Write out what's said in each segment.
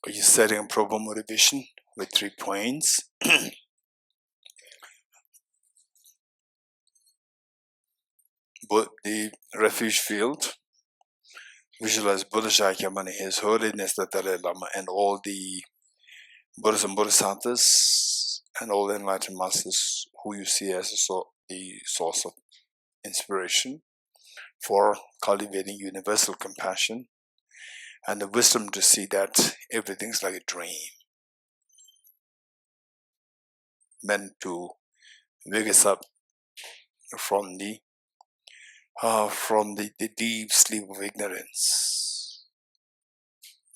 You're setting a proper motivation with 3 points. But the refuge field, visualize Buddha Shakyamuni, His Holiness the Dalai Lama, and all the Buddhas and Bodhisattvas, and all the enlightened masters who you see as the source of inspiration for cultivating universal compassion and the wisdom to see that everything's like a dream, meant to wake us up from the deep sleep of ignorance.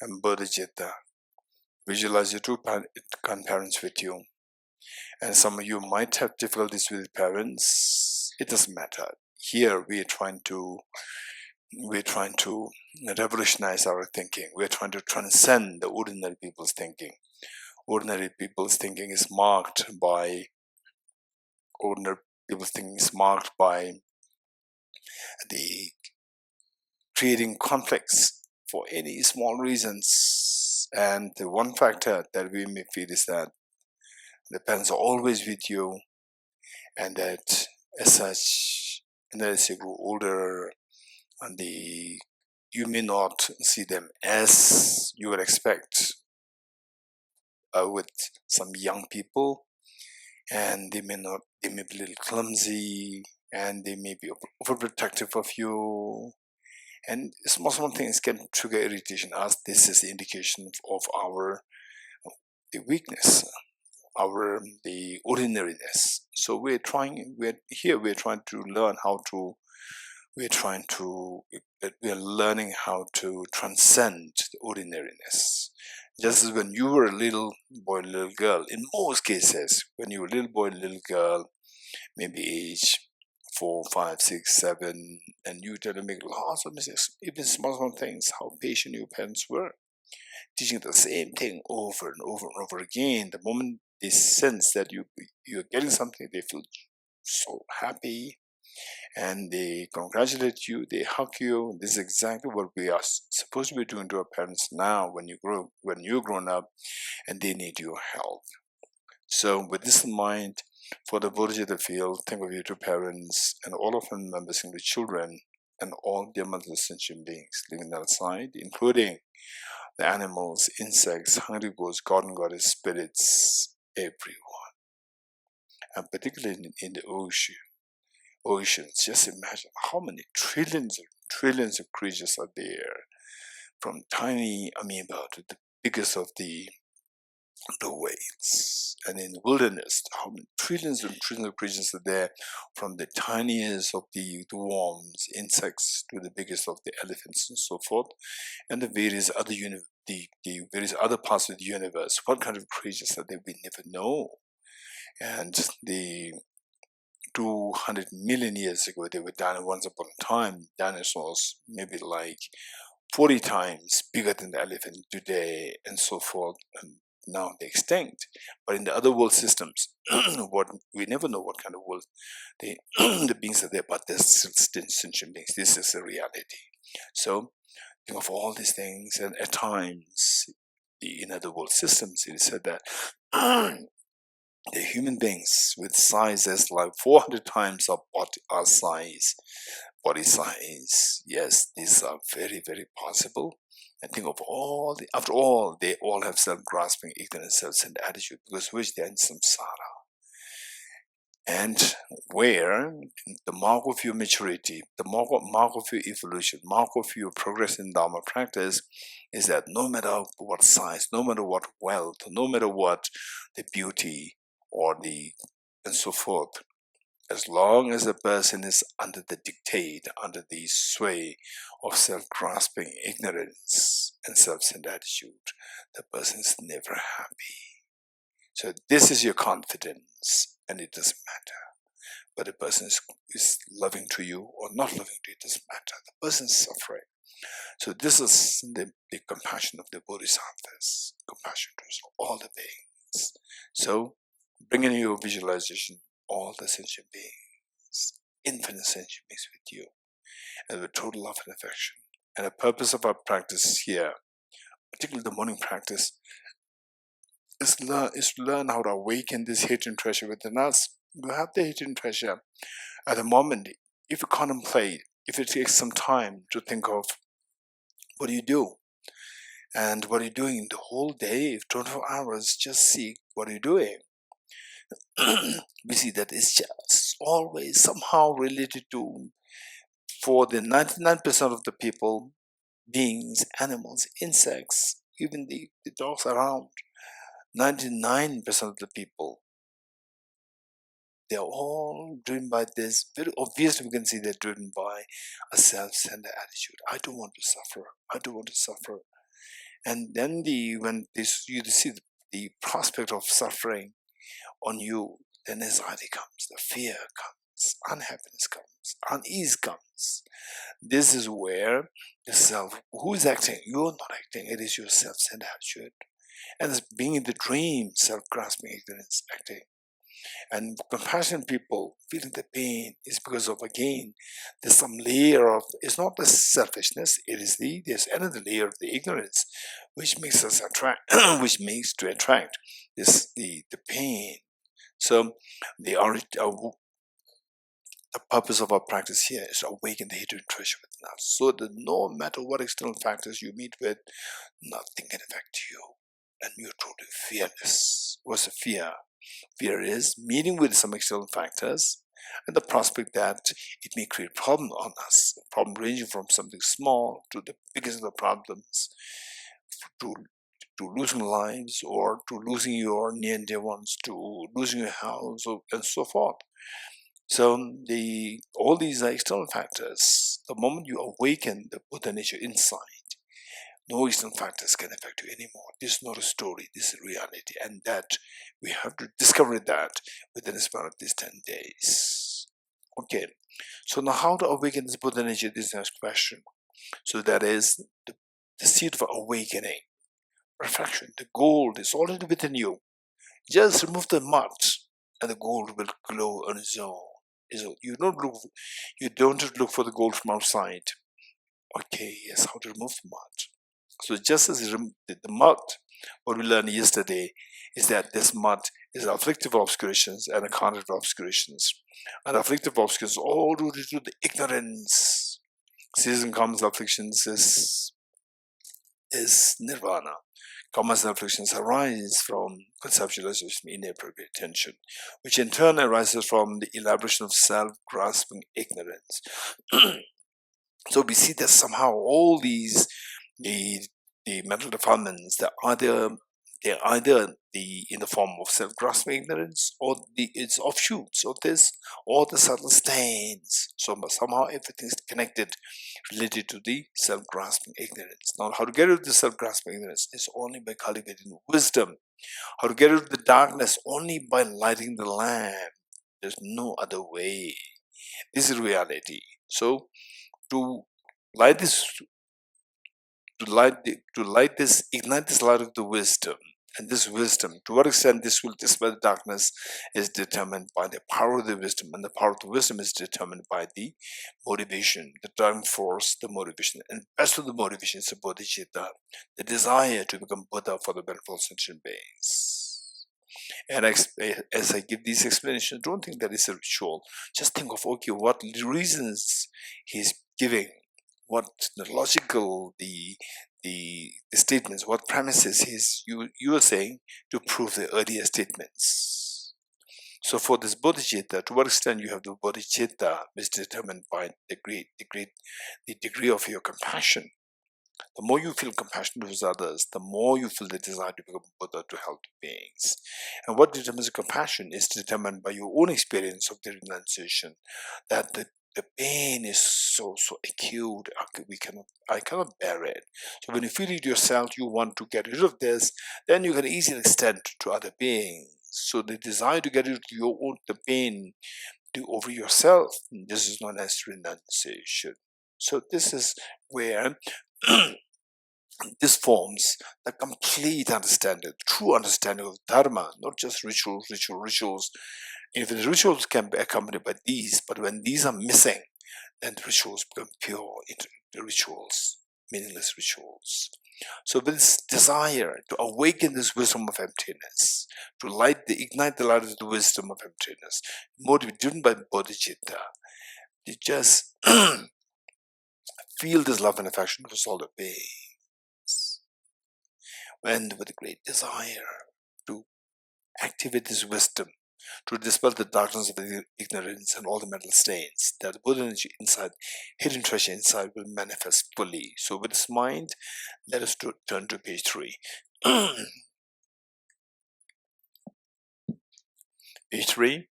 And Bodhicitta, visualize your two grandparents with you. And some of you might have difficulties with parents. It doesn't matter. Here we're trying to revolutionize our thinking. We're trying to transcend the ordinary people's thinking. Ordinary people's thinking is marked by the creating conflicts for any small reasons. And the one factor that we may feel is that the parents are always with you, and that as such, and as you grow older, and you may not see them as you would expect with some young people, and they may be a little clumsy, and they may be overprotective of you, and small things can trigger irritation, as this is the indication of the weakness, the ordinariness. So we're learning how to transcend the ordinariness. Just as when you were a little boy, little girl, in most cases, when you were a little boy, little girl, maybe age 4, 5, 6, 7, and you tend to make lots of mistakes, even small things, how patient your parents were, teaching the same thing over and over and over again. The moment they sense that you're getting something, they feel so happy, and they congratulate you, they hug you. This is exactly what we are supposed to be doing to our parents now when you're grown up and they need your help. So with this in mind, for the Bodhicitta field, think of your two parents and all of them members, the children and all their motherless sentient beings living outside, including the animals, insects, hungry ghosts, god and goddess spirits, everyone. And particularly in the oceans, just imagine how many trillions of creatures are there, from tiny amoeba to the biggest of the whales. And in the wilderness, how many trillions of creatures are there, from the tiniest of the worms, insects, to the biggest of the elephants and so forth, and the various other the various other parts of the universe. What kind of creatures are there? We never know. And the 200 million years ago, they were once upon a time, dinosaurs maybe like 40 times bigger than the elephant today, and so forth, and now they're extinct. But in the other world systems, we never know what kind of world the beings are there, but they're still sentient beings. This is a reality. So think of all these things, and at times, in other world systems, it is said that the human beings with sizes like 400 times our body size, yes, these are very, very possible. And think of after all, they all have self-grasping, ignorant, self-centered attitude, because which they are in samsara. And where the mark of your maturity, the mark of your evolution, mark of your progress in Dharma practice is that no matter what size, no matter what wealth, no matter what the beauty and so forth, as long as the person is under the dictate, under the sway of self-grasping ignorance and self-centered attitude, the person is never happy. So this is your confidence, and it doesn't matter whether the person is loving to you or not loving to you. It doesn't matter. The person is suffering. So this is the compassion of the Bodhisattvas, compassion towards all the beings. So bring in your visualization all the sentient beings, infinite sentient beings with you, and with total love and affection. And the purpose of our practice here, particularly the morning practice, is to learn how to awaken this hidden treasure within us. You have the hidden treasure at the moment. If you contemplate, if it takes some time to think of what do you do and what are you doing the whole day, if 24 hours, just see what are you doing. We see that it's just always somehow related to, for the 99% of the people, beings, animals, insects, even the dogs around, 99% of the people, they're all driven by this. Very obviously, we can see they're driven by a self-centered attitude. I don't want to suffer. I don't want to suffer. And then when you see the prospect of suffering on you, then anxiety comes, the fear comes, unhappiness comes, unease comes. This is where the self, who is acting? You're not acting. It is your self-centered attitude. And it's being in the dream, self-grasping ignorance acting. And compassionate people feeling the pain is because of, again, there's some layer of, it's not the selfishness, it is there's another layer of the ignorance which makes us attract, which makes to attract this, the pain. So the purpose of our practice here is to awaken the hidden treasure within us, so that no matter what external factors you meet with, nothing can affect you, and you're totally fearless. What's the fear? Fear is meeting with some external factors and the prospect that it may create problem on us, a problem ranging from something small to the biggest of the problems, to losing lives, or to losing your near and dear ones, to losing your house, and so forth. So all these are external factors. The moment you awaken the Buddha nature inside, no external factors can affect you anymore. This is not a story, this is reality. And that we have to discover that within the span of these 10 days. Okay, so now how to awaken this Buddha nature? This is the next question. So that is the seed of awakening, reflection. The gold is already within you. Just remove the mud and the gold will glow on its own. You don't have to look for the gold from outside. Okay, yes, how to remove the mud. So just as the mud, what we learned yesterday is that this mud is afflictive obscurations and accounted obscurations. And afflictive obscurations all due to the ignorance. Season comes afflictions is nirvana. Karmas and afflictions arise from conceptualization, inappropriate attention, which in turn arises from the elaboration of self-grasping ignorance. So we see that somehow all these, the mental defilements, they're either in the form of self-grasping ignorance, or its offshoots of this, or the subtle stains. So somehow everything is connected, related to the self-grasping ignorance. Now, how to get rid of the self-grasping ignorance is only by cultivating wisdom. How to get rid of the darkness? Only by lighting the lamp. There's no other way. This is reality. So to light this, ignite this light of the wisdom. And this wisdom, to what extent this will dispel the darkness, is determined by the power of the wisdom, and the power of the wisdom is determined by the motivation, the driving force, the motivation. And best of the motivation is the bodhicitta, the desire to become Buddha for the benefit of sentient beings. And as I give these explanations, don't think that it's a ritual. Just think of, okay, what reasons he's giving, what the logical, the statements, what premises you are saying to prove the earlier statements. So for this bodhicitta, to what extent you have the bodhicitta is determined by the degree of your compassion. The more you feel compassion towards others, the more you feel the desire to become Buddha to help beings. And what determines compassion is determined by your own experience of the renunciation, that the pain is so acute, I cannot bear it. So when you feel it yourself, you want to get rid of this, then you can easily extend to other beings. So the desire to get rid of the pain over yourself, this is known as renunciation. So this is where this forms the complete understanding, true understanding of Dharma, not just rituals. If the rituals can be accompanied by these, but when these are missing, then the rituals become pure rituals, meaningless rituals. So with this desire to awaken this wisdom of emptiness, to ignite the light of the wisdom of emptiness, motivated, driven by bodhicitta, you just feel this love and affection for all the beings, and with a great desire to activate this wisdom, to dispel the darkness of the ignorance and all the mental stains, that the Buddha energy inside, hidden treasure inside, will manifest fully. So with this mind, let us turn to page 3. Page 3.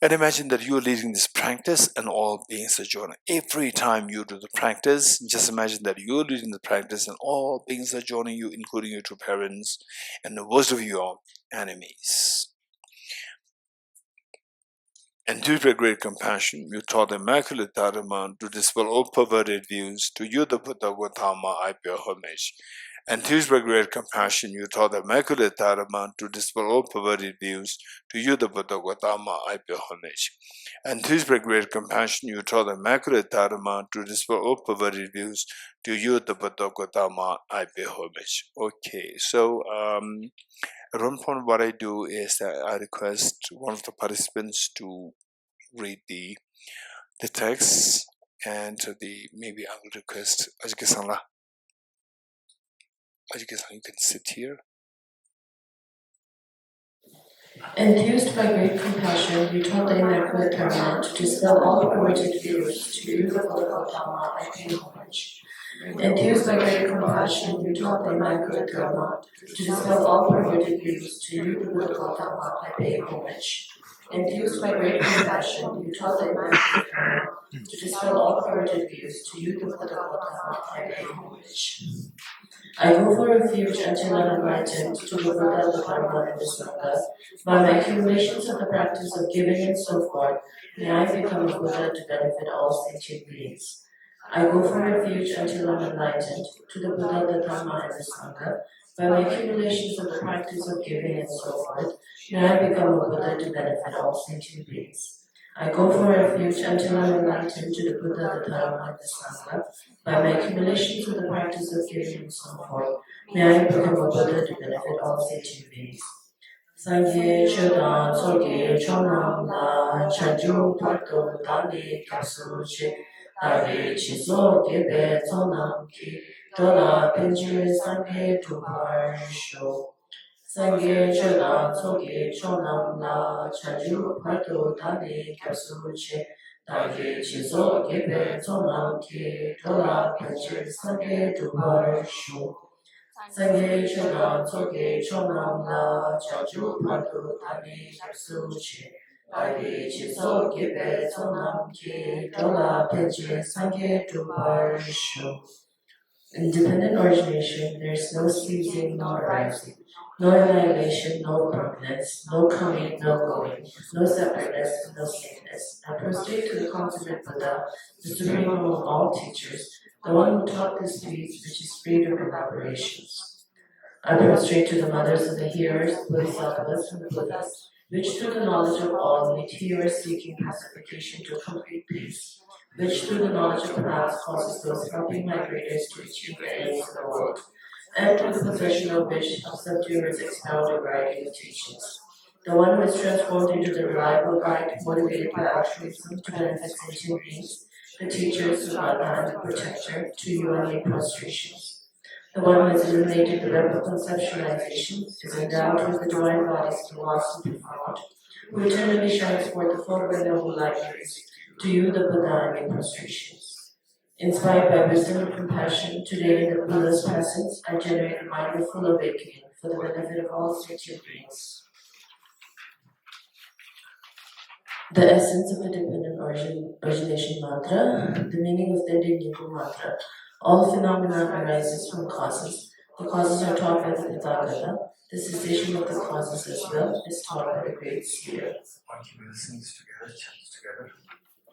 And imagine that you are leading this practice and all beings are joining. Every time you do the practice, just imagine that you are leading the practice and all beings are joining you, including your two parents and the worst of your enemies. And due to great compassion, you taught the Immaculate Dharma to dispel all perverted views. To you, the Buddha Gautama, I pay homage. And due to great compassion, you taught the Immaculate Dharma to dispel all perverted views. To you, the Buddha Gautama, I pay homage. And due to great compassion, you taught the Immaculate Dharma to dispel all perverted views. To you, the Buddha Gautama, I pay homage. Okay, so at one point, what I do is that I request one of the participants to read the text, and maybe I will request Ajike-san, you can sit here. Enthused by great compassion, you taught the Immaculate Dharma to dispel all perverted views. To you, the Buddha Gautama, I pay homage. Enthused by great compassion, you taught the Immaculate Dharma to dispel all perverted views. To you, the Buddha Gautama, I pay homage. Enthused by great compassion, you taught the Immaculate Dharma to dispel all perverted views. To you, the Buddha Gautama, I pay homage. I go for refuge until I'm enlightened to the Buddha, the Dharma, and the Sangha. By my accumulations of the practice of giving and so forth, may I become a Buddha to benefit all sentient beings. I go for refuge until I'm enlightened to the Buddha, the Dharma, and the Sangha. By my accumulations of the practice of giving and so forth, may I become a Buddha to benefit all sentient beings. I go for refuge until I'm enlightened to the Buddha, the Dharma, and the Sangha. By my accumulations of the practice of giving and so forth, may I become a Buddha to benefit all sentient beings. Sangye Chodan Soge Chonam La Chanju Parto Dani Kapsuchi Dagi Chizo Gebe Zonam Ki Tola Penjure Sangye Tuparsho. Sangye Chodan Soge Chonam La Chanju Parto Dani Kapsuchi Dagi Chizo Gebe Zonam Ki Tola Penjure Sangye Tuparsho. Sangye Chodan Soge Chonam La Chanju Parto Dani Kapsuchi Dagi Chizo Gebe Zonam Ki Tola Penjure Sangye Tuparsho. Independent origination, there is no ceasing nor arising, no annihilation, no permanence, no coming, no going, no separateness, no sameness. I prostrate to the consummate Buddha, the supreme among all teachers, the one who taught this peace which is freedom from aberrations. I prostrate to the mothers of the hearers, the Bodhisattvas and the Buddhas, which through the knowledge of all lead hearers seeking pacification to complete peace, which through the knowledge of the paths causes those helping migrators to achieve the aims of the world, and through the possession of which subduers expound a variety of teachings. The one who is transformed into the reliable guide, motivated by altruism to benefit sentient beings, the teacher, Sugata, and the protector, to you I make prostrations. The one who has eliminated the web of conceptualization, is endowed with the divine bodies to lost and profound, who eternally shines forth the full and noble light rays. To you, the Buddha, I make prostrations. Inspired by wisdom and compassion, today in the Buddha's presence, I generate a mind of full awakening for the benefit of all sentient beings. The essence of the dependent origination mantra, the meaning of the Indian mantra. All phenomena arises from causes. The causes are taught by the Tathagata. The cessation of the causes as well is taught by the great seer.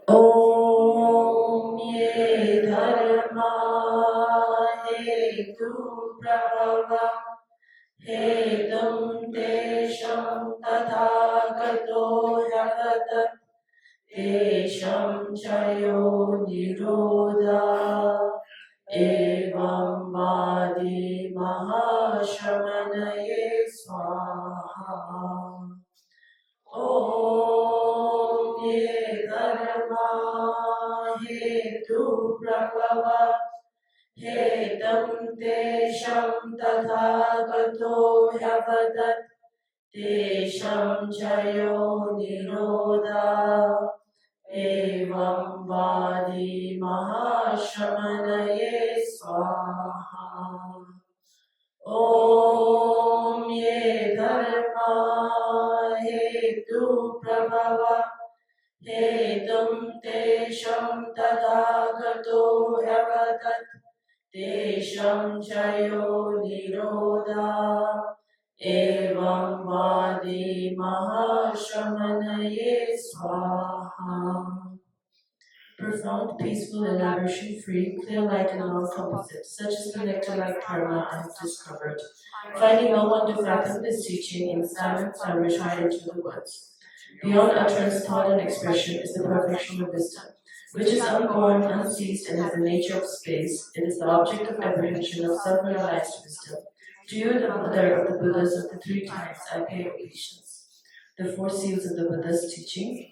Om ye dharma he tu prabhava he dum desham tathagato jagata Desham chayo nirodha Evam Vadi Mahashamanaye Swaha. Om Ye Dharma Hetu Prabhava Hetam Tesham Tathagato Yavadat Tesham Chayo Nirodha Evam Vadi Mahashamanaye Swaha. Om Ye Dharma Hetu Prabhava Hetam Tesham Tathagato Yavadat Tesham Chayo Nirodha Evam Vadi Mahashamanaye Swaha. Profound, peaceful, and aversion-free, clear light and non-composite, such is the nectar-like karma I have discovered. Finding no one to fathom this teaching, in silence I retire into the woods. Beyond utterance, thought, and expression is the perfection of wisdom, which is unborn, unceased, and has the nature of space. It is the object of apprehension of self-realized wisdom. To you, the mother of the Buddhas of the three types, I pay obeisance. The four seals of the Buddha's teaching.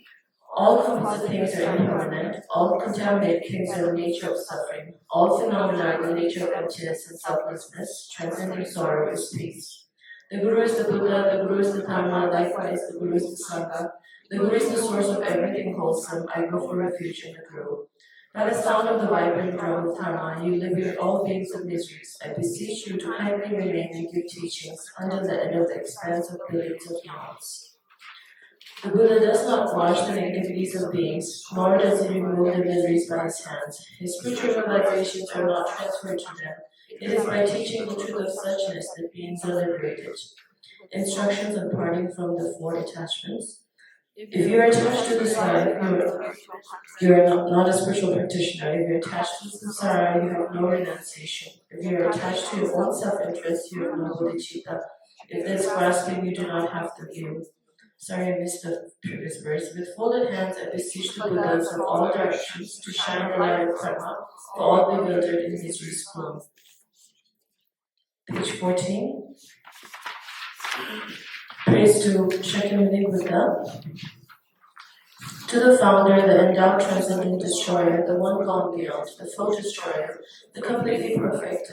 All composite things are impermanent, all contaminated things are the nature of suffering, all phenomena are the nature of emptiness and selflessness, transcending sorrow is peace. The Guru is the Buddha, the Guru is the Dharma, likewise the Guru is the Sangha. The Guru is the source of everything wholesome, I go for refuge in the Guru. By the sound of the vibrant drum of Dharma, you liberate all beings of miseries. I beseech you to kindly remain and give teachings under the end of the expanse of billions of miles. The Buddha does not wash the negativities of beings, nor does he remove the miseries by his hands. His spiritual vibrations are not transferred to them. It is by teaching the truth of suchness that beings are liberated. Instructions on parting from the four attachments. If you are attached to this life, you are not a spiritual practitioner. If you are attached to samsara, you have no renunciation. If you are attached to your own self-interest, you have no bodhicitta. If there is grasping, you do not have the view. Sorry, I missed the previous verse. With folded hands, I beseech the Buddhas of all directions to shine the light of karma for all bewildered in misery's gloom. Page 14. Praise to Shakyamuni Buddha. To the founder, the endowed transcendent destroyer, the one gone beyond, the full destroyer, the completely perfect,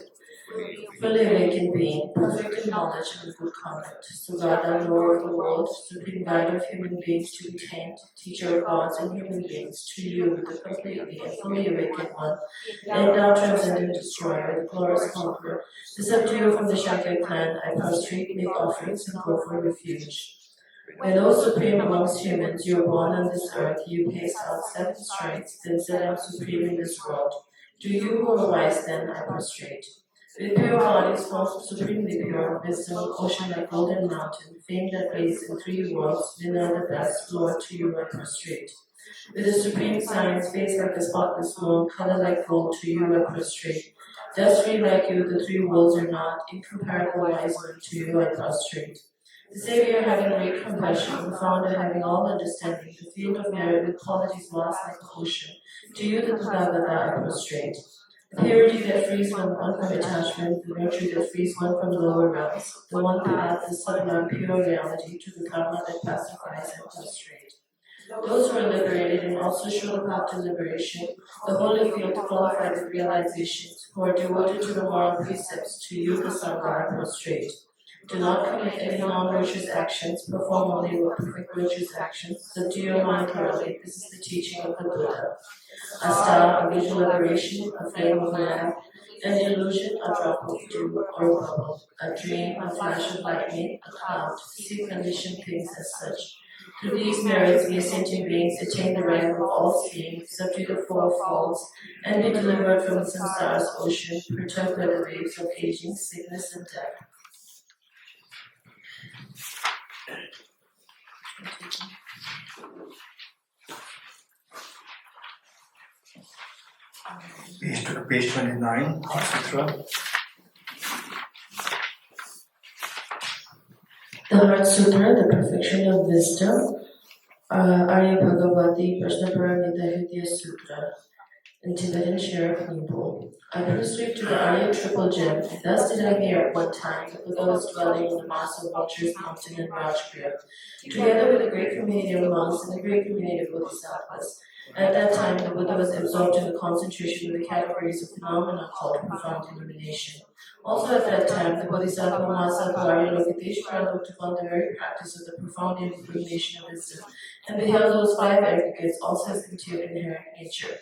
fully awakened being, perfect in knowledge and good conduct, Sugata, Lord of the world, supreme guide of human beings to be tamed, teacher of gods and human beings, to you, the completely and fully awakened one, the endowed transcendent destroyer, the glorious conqueror, the subduer from the Shakya clan, I prostrate, make offerings, and go for refuge. When, O supreme amongst humans, you are born on this earth, you paced out 7 strides, then said, I am supreme in this world. To you who are wise, then, I prostrate. With pure bodies, formed supremely pure, wisdom, ocean like golden mountain, fame that reigns in 3 worlds, winner the best, Lord, to you I prostrate. With a supreme science, face like a spotless moon, color like gold, to you I prostrate. Dust free like you, the 3 worlds are not, incomparable wise one, to you I prostrate. The Savior having great compassion, the Founder having all understanding, the field of merit with qualities vast like the ocean, to you the Tathagata I prostrate. The purity that frees one from attachment, the virtue that frees one from lower realms, the one path, the sublime pure reality, to the karma that pacifies and prostrate. Those who are liberated and also show the path to liberation, the holy field qualified with realizations, who are devoted to the moral precepts, to you the Sangha I prostrate. Do not commit any non-virtuous actions, perform only what perfect virtuous actions, subdue your mind thoroughly, this is the teaching of the Buddha. A star, a visual aberration, a flame of a lamp, an illusion, a drop of dew or a bubble, a dream, a flash of lightning, a cloud, see conditioned things as such. Through these merits, we as sentient beings attain the rank of all seeing, subdue the 4 faults, and be delivered from the samsara's ocean, perturbed by the waves of aging, sickness, and death. Page 29, Sutra. The Heart Sutra, the perfection of wisdom, Arya Bhagavati Prashnaparamita Hridaya Sutra. In Tibetan Sheriff Nimbo. I proceed to the Arya Triple Gem. Thus did I hear at one time the Buddha was dwelling in the Mass of Vultures Mountain in Rajgir, together with a great community of monks and a great community of bodhisattvas. At that time, the Buddha was absorbed in the concentration of the categories of phenomena called profound illumination. Also at that time, the Bodhisattva Mahasattva Arya Lokiteshvara looked upon the very practice of the profound illumination of wisdom, and beheld those five aggregates also as contained inherent nature.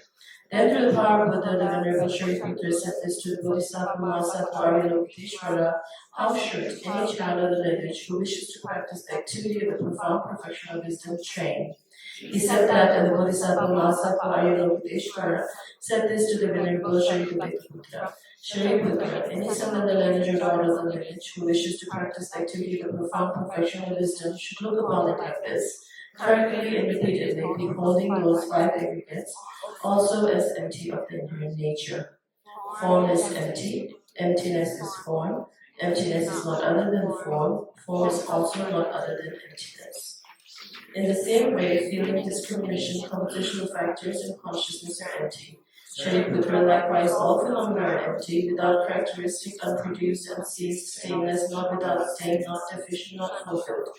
Then through the power of Buddha, the Venerable Shariputra said this to the Bodhisattva Mahasattva Arya Lokiteshvara: how should any child of the lineage who wishes to practice the activity of the profound perfection of wisdom train? He said that, and the Bodhisattva Mahasattva Arya Lokiteshvara said this to the Venerable Shariputra: Shariputra, any son of the lineage or daughter of the lineage who wishes to practice the activity of the profound perfection of wisdom should look upon it like this, correctly and repeatedly, beholding those five aggregates also as empty of their inherent nature. Form is empty, emptiness is form, emptiness is not other than form, form is also not other than emptiness. In the same way, feeling, discrimination, compositional factors, and consciousness are empty. Shariputra, likewise, all phenomena are empty, without characteristic, unproduced, unceased, stainless, not without stain, not deficient, not fulfilled.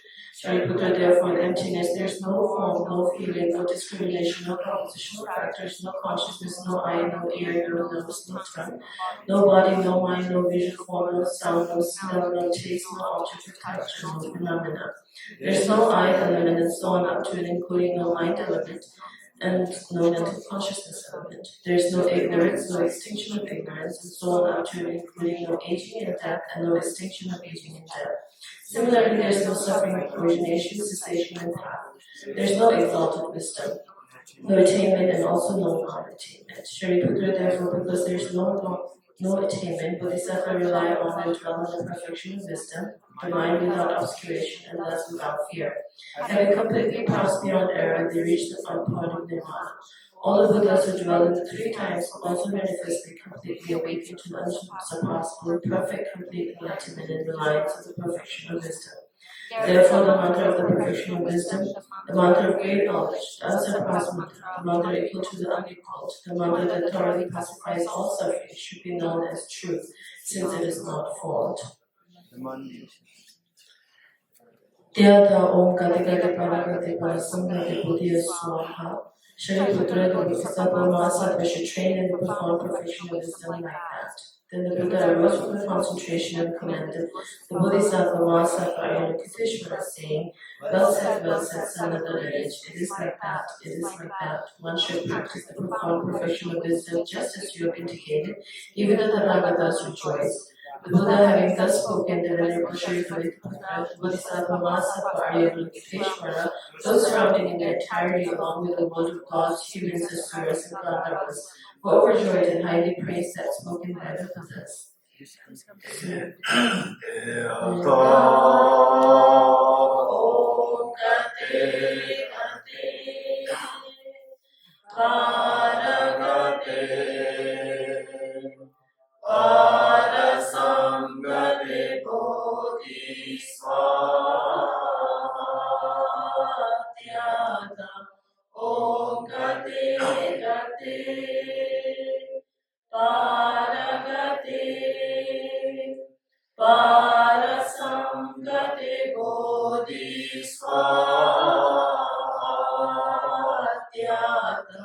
Shariputra, therefore, in emptiness, there is no form, no feeling, no discrimination, no compositional factors, no consciousness, no eye, no ear, no nose, no tongue, no body, no mind, no visual form, no sound, no smell, no taste, no object of touch, no phenomena. There is no I element and so on up to and including no mind element and no mental consciousness element. There is no ignorance, no extinction of ignorance, and so on up to and including no aging and death and no extinction of aging and death. Similarly, there is no suffering, origination, cessation, and path. There is no exalted wisdom, no attainment, and also no non-attainment. Shariputra, therefore, because there is no attainment, Bodhisattva rely on and dwell on the perfection of wisdom, the mind without obscuration, and thus without fear. Having completely passed beyond error, they reach the front point of nirvana. All the Buddhas who dwell in the three times also manifestly completely awaken to the unsurpassable, perfect, complete enlightenment and reliance of the perfection of wisdom. Therefore, the mantra of the perfection of wisdom, the mantra of great knowledge, the unsurpassed mantra, the mantra equal to the unequaled, the mantra that thoroughly pacifies all suffering, should be known as truth, since it is not fault. Tyata Om Gati Gati Paragati Parasamgati Buddhiya Swaha. Shariputra, the Bodhisattva Mahasattva should train in the profound perfection of wisdom like that. Then the Buddha arose from the concentration and commanded the Bodhisattva Mahasattva Arya Lokiteshvara, saying, well said, son of the lineage, it is like that, it is like that. One should practice the profound perfection of wisdom just as you have indicated, even the Tathagatas rejoice. The Buddha, having thus spoken, the Venerable Shariputra, the Bodhisattva Mahasattva Arya Lokiteshvara, those surrounding in their entirety, along with the world of gods, humans, asuras, and gandharvas, were overjoyed and highly praised that spoken by the Buddhas. Samgate Bodhisvatyata Om Gate Gate Paragate Parasamgate Bodhisvatyata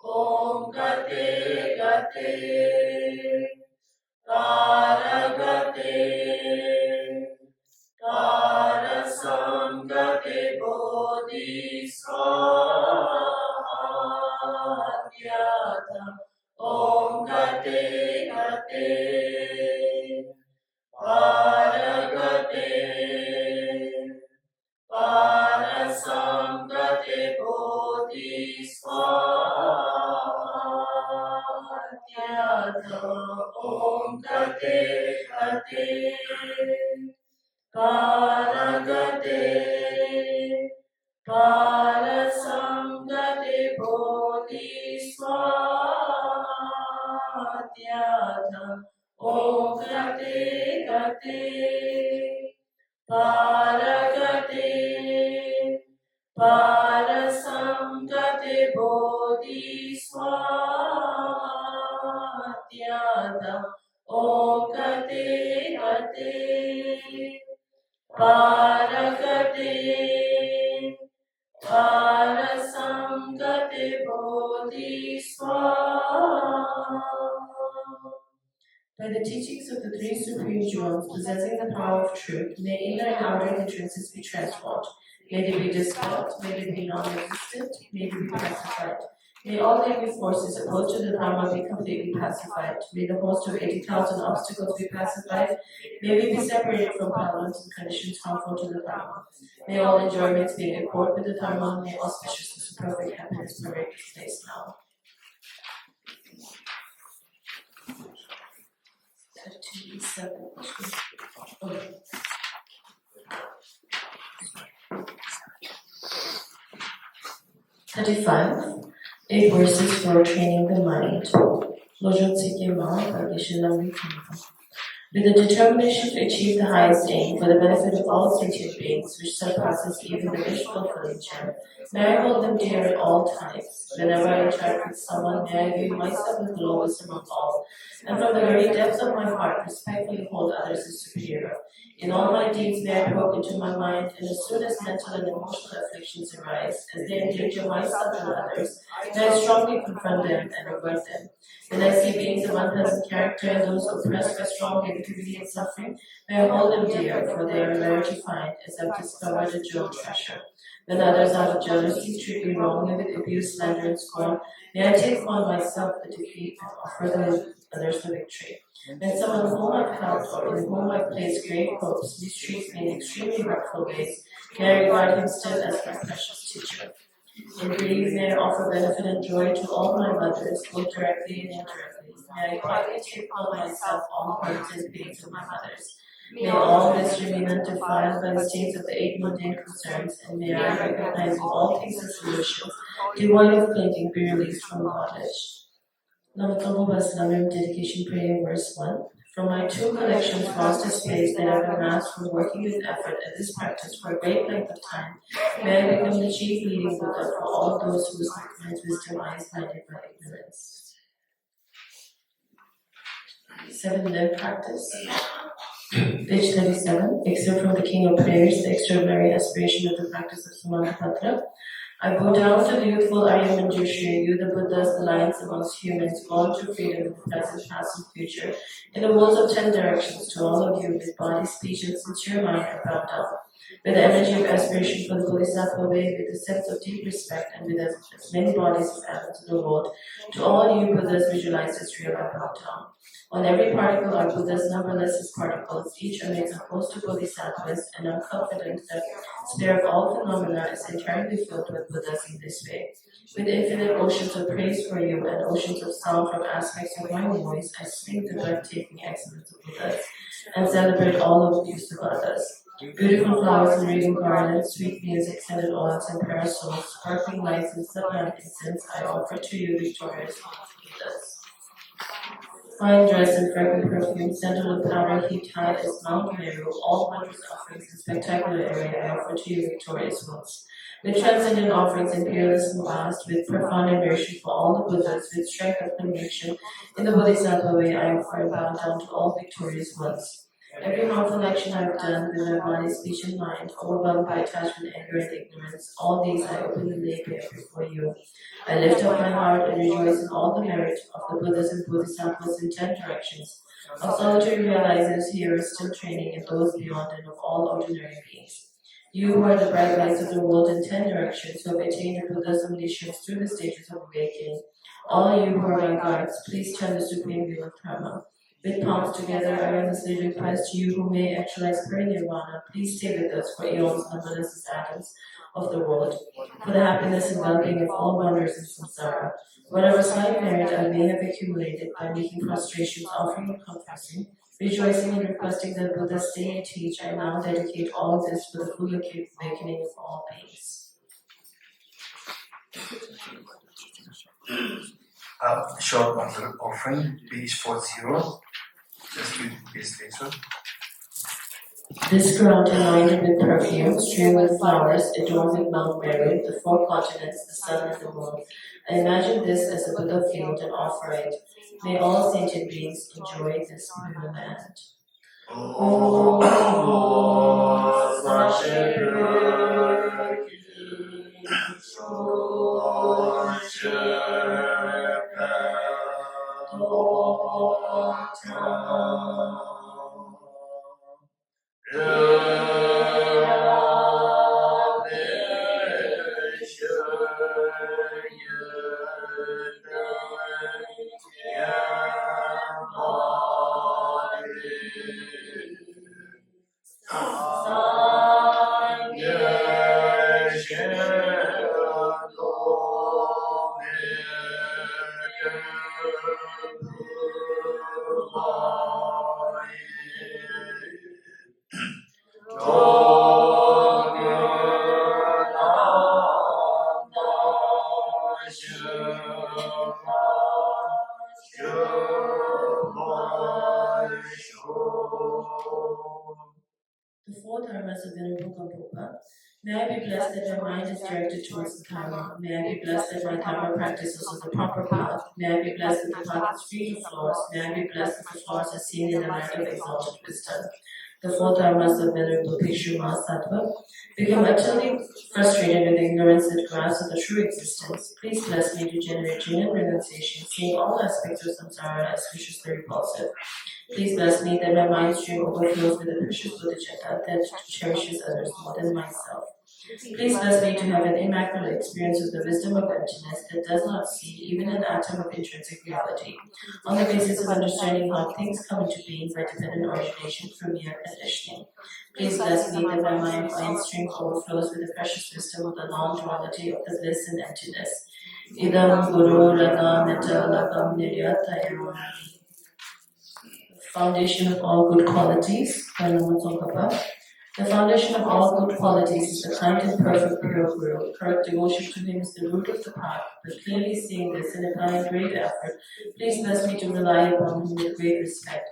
Om Gate Gate Paragate Parasamgate Bodhisvatyata Om Gate Gate Paragate Parasamgate Bodhisvatyata Om Gate Gate Paragate Parasamgate Bodhisvatyata Om Gate Gate Paragate Parasamgate Bodhisvatyata Pada Om Gate Gate Paragate Parasamgate Bodhiswaha. By the teachings of the three supreme jewels possessing the power of truth, may inner and outer hindrances be transformed. May they be dispelled, may they be non-existent, may they be pacified. May all living forces opposed to the Dharma be completely pacified. May the host of 80,000 obstacles be pacified. May we be separated from problems and conditions harmful to the Dharma. May all enjoyments be in accord with the Dharma. May auspiciousness and perfect happiness pervade this place now. 35. 8 verses for training the mind. With the determination to achieve the highest aim for the benefit of all sentient beings, which surpasses even the wish fulfilling chair, may I hold them dear at all times. Whenever I interact with someone, may I view myself as the lowest among all, and from the very depths of my heart, respectfully hold others as superior. In all my deeds, may I probe into my mind, and as soon as mental and emotional afflictions arise, as they endanger myself and others, may I strongly confront them and avert them. When I see beings of unpleasant character and those oppressed by strong negativity and suffering, may I hold them dear, for they are rare to find, as I've discovered a jewel treasure. When others out of jealousy treat me wrongly with abuse, slander, and scorn, may I take upon myself the defeat and offer others the victory. When someone whom I've helped or in whom I've placed great hopes mistreats me in extremely hurtful ways, may I regard him still as my precious teacher. In grief, may I offer benefit and joy to all my mothers, both directly and indirectly. May I quietly take upon myself all hurts and pains of my mothers. May all this remain undefiled by the states of the 8 mundane concerns, and may I, recognizing all things as solutions, devoid of plainting, be released from bondage. Namakalpa Vasalamim Dedication Prayer, verse 1. From my 2 collections, vast displays that I've amassed from working with effort at this practice for a great length of time, may I become the chief leading Buddha for all those whose minds wisdom eyes blinded by ignorance. 7 Live Practice. Page 37. Excerpt from the King of Prayers, the extraordinary aspiration of the practice of Samanthapatra. I bow down to the youthful Arya Manjushri, you the Buddhas, the lions amongst humans, born to freedom in the present, past, and future, in the worlds of 10 directions, to all of you with body, speech, and sincere mind are bowed down. With the energy of aspiration for the Bodhisattva way, with a sense of deep respect, and with as many bodies as atoms in the world, to all you Buddhas visualized as real are bowed down. On every particle are Buddhas numberless as particles, each amidst a host of Bodhisattvas, and I'm confident that sphere of all phenomena is entirely filled with Buddhas in this way. With infinite oceans of praise for you and oceans of sound from aspects of my voice, I sing the breathtaking excellence of Buddhas and celebrate all of the use of others. Beautiful flowers and radiant garlands, sweet music, scented oils and parasols, sparkling lights and sublime incense, I offer to you, victorious Buddhas. Fine dress and fragrant perfume, scented with powder heaped high as Mount Meru, all wondrous offerings in spectacular array I offer to you, victorious ones. With transcendent offerings and peerless and vast, with profound admiration for all the Buddhas, with strength of conviction in the Bodhisattva way, I offer and bow down to all victorious ones. Every harmful action I have done with my body, speech, and mind, overwhelmed by attachment, anger, and ignorance, all these I openly lay bare before you. I lift up my heart and rejoice in all the merit of the Buddhas and Bodhisattvas in 10 directions, of solitary realizers here still training, and those beyond, and of all ordinary beings. You who are the bright lights of the world in 10 directions, who have attained the Buddha's omniscience through the stages of awakening, all you who are my guards, please turn the supreme view of Dharma. With palms together, I earnestly request you who may actualize parinirvana, please stay with us for eons numberless as atoms of the world, for the happiness and well-being of all wanderers in samsara. Whatever slight merit I may have accumulated by making prostrations, offering, and confessing, rejoicing and requesting that Buddha stay and teach, I now dedicate all this for the full awakening of all beings. Short offering, page 40. Just read this later. This ground anointed with perfume, strewn with flowers, adorned with Mount Meru, the four continents, the sun and the moon. I imagine this as a Buddha field and offer it. May all sentient beings enjoy this Buddha land. The four dharmas of Venerable Gampopa. May I be blessed that my mind is directed towards the Dharma. May I be blessed that my Dharma practice is the proper path. May I be blessed that the path is free of flaws. May I be blessed that the flaws are seen in the light of exalted wisdom. The four dharmas of Venerable Bhikshu Mahasattva. Become utterly frustrated with ignorance that grasps of the true existence. Please bless me to generate genuine renunciation, seeing all aspects of samsara as viciously repulsive. Please bless me that my mind stream overflows with the precious bodhicitta that cherishes others more than myself. Please bless me to have an immaculate experience of the wisdom of emptiness that does not see even an atom of intrinsic reality, on the basis of understanding how things come into being by dependent origination from mere conditioning. Please bless me that my mind stream overflows with the precious wisdom of the non-duality of the bliss and emptiness. Idam guru lagam metta lagam niryatayam. Foundation of all good qualities, the foundation of all good qualities is the kind and perfect pure Guru. Correct devotion to him is the root of the path, but clearly seeing this and applying great effort, please bless me to rely upon him with great respect.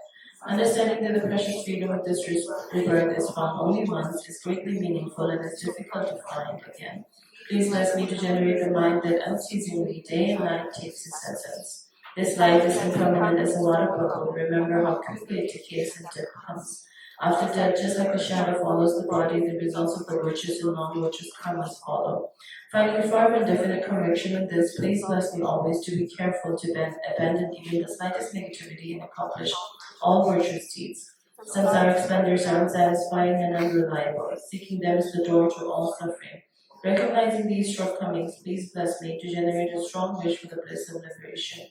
Understanding that the precious freedom of this rebirth is found only once is greatly meaningful and is difficult to find again. Please bless me to generate the mind that unceasingly, day and night, takes its essence. This life is impermanent as a water bubble. Remember how quickly it decays and comes. After death, just like a shadow follows the body, the results of the virtuous and non-virtuous karmas follow. Finding firm and definite conviction in this, please bless me always to be careful to abandon even the slightest negativity and accomplish all virtuous deeds. Samsaric splendors are unsatisfying and unreliable. Seeking them is the door to all suffering. Recognizing these shortcomings, please bless me to generate a strong wish for the bliss of liberation.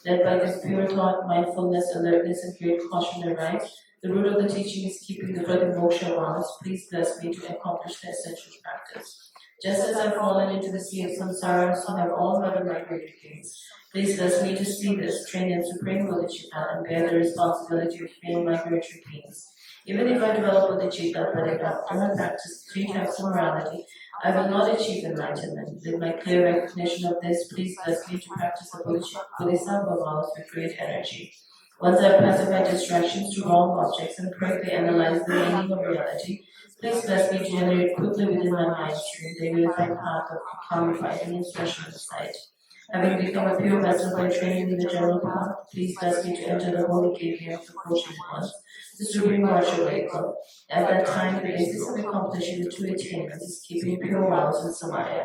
Led by this pure thought, mindfulness, alertness, and great caution arise, the root of the teaching is keeping the further moksha vows. Please bless me to accomplish the essential practice. Just as I've fallen into the sea of samsara, so have all other migrated kings. Please bless me to see this, train in supreme bodhicitta, and bear the responsibility of freeing migratory beings. Even if I develop bodhicitta, but if after I practice 3 types of morality, I will not achieve enlightenment. With my clear recognition of this, please bless me to practice the bodhisattva vows with great energy. Once I pacify distractions to wrong objects and correctly analyze the meaning of reality, please bless me to generate quickly within my mind stream the unified path of calm fighting and special insight. Having become a pure vessel by training in the general path, please bless me to enter the holy gateway of the Fortunate Ones, the supreme martial vehicle. At that time, the basis of accomplishing the 2 attainments is keeping pure vows and samaya.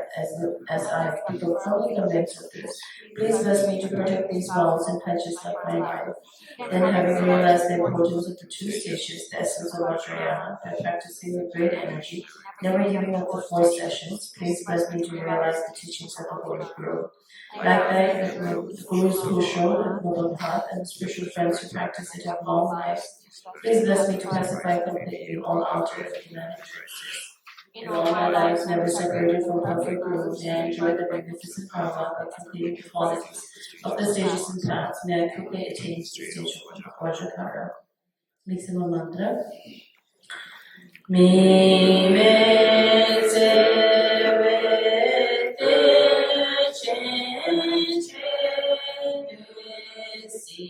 As I have become firmly convinced of this, please bless me to protect these vows and pledges like my life. Then, having realized the importance of the 2 stations, the essence of Vajrayana, by practicing with great energy, never giving up the 4 sessions, please bless me to realize the teachings of the Holy Guru. Like that, the Gurus who show the noble path and the spiritual friends who practice it have long lives. Please bless me to pacify completely all outer humanity. In all my lives, never separated from perfect Guru, may I enjoy the magnificent karma by completing the qualities of the sages and paths. May I quickly attain the stage of Vajrakara. Maximum mantra. Me me se ve te chen si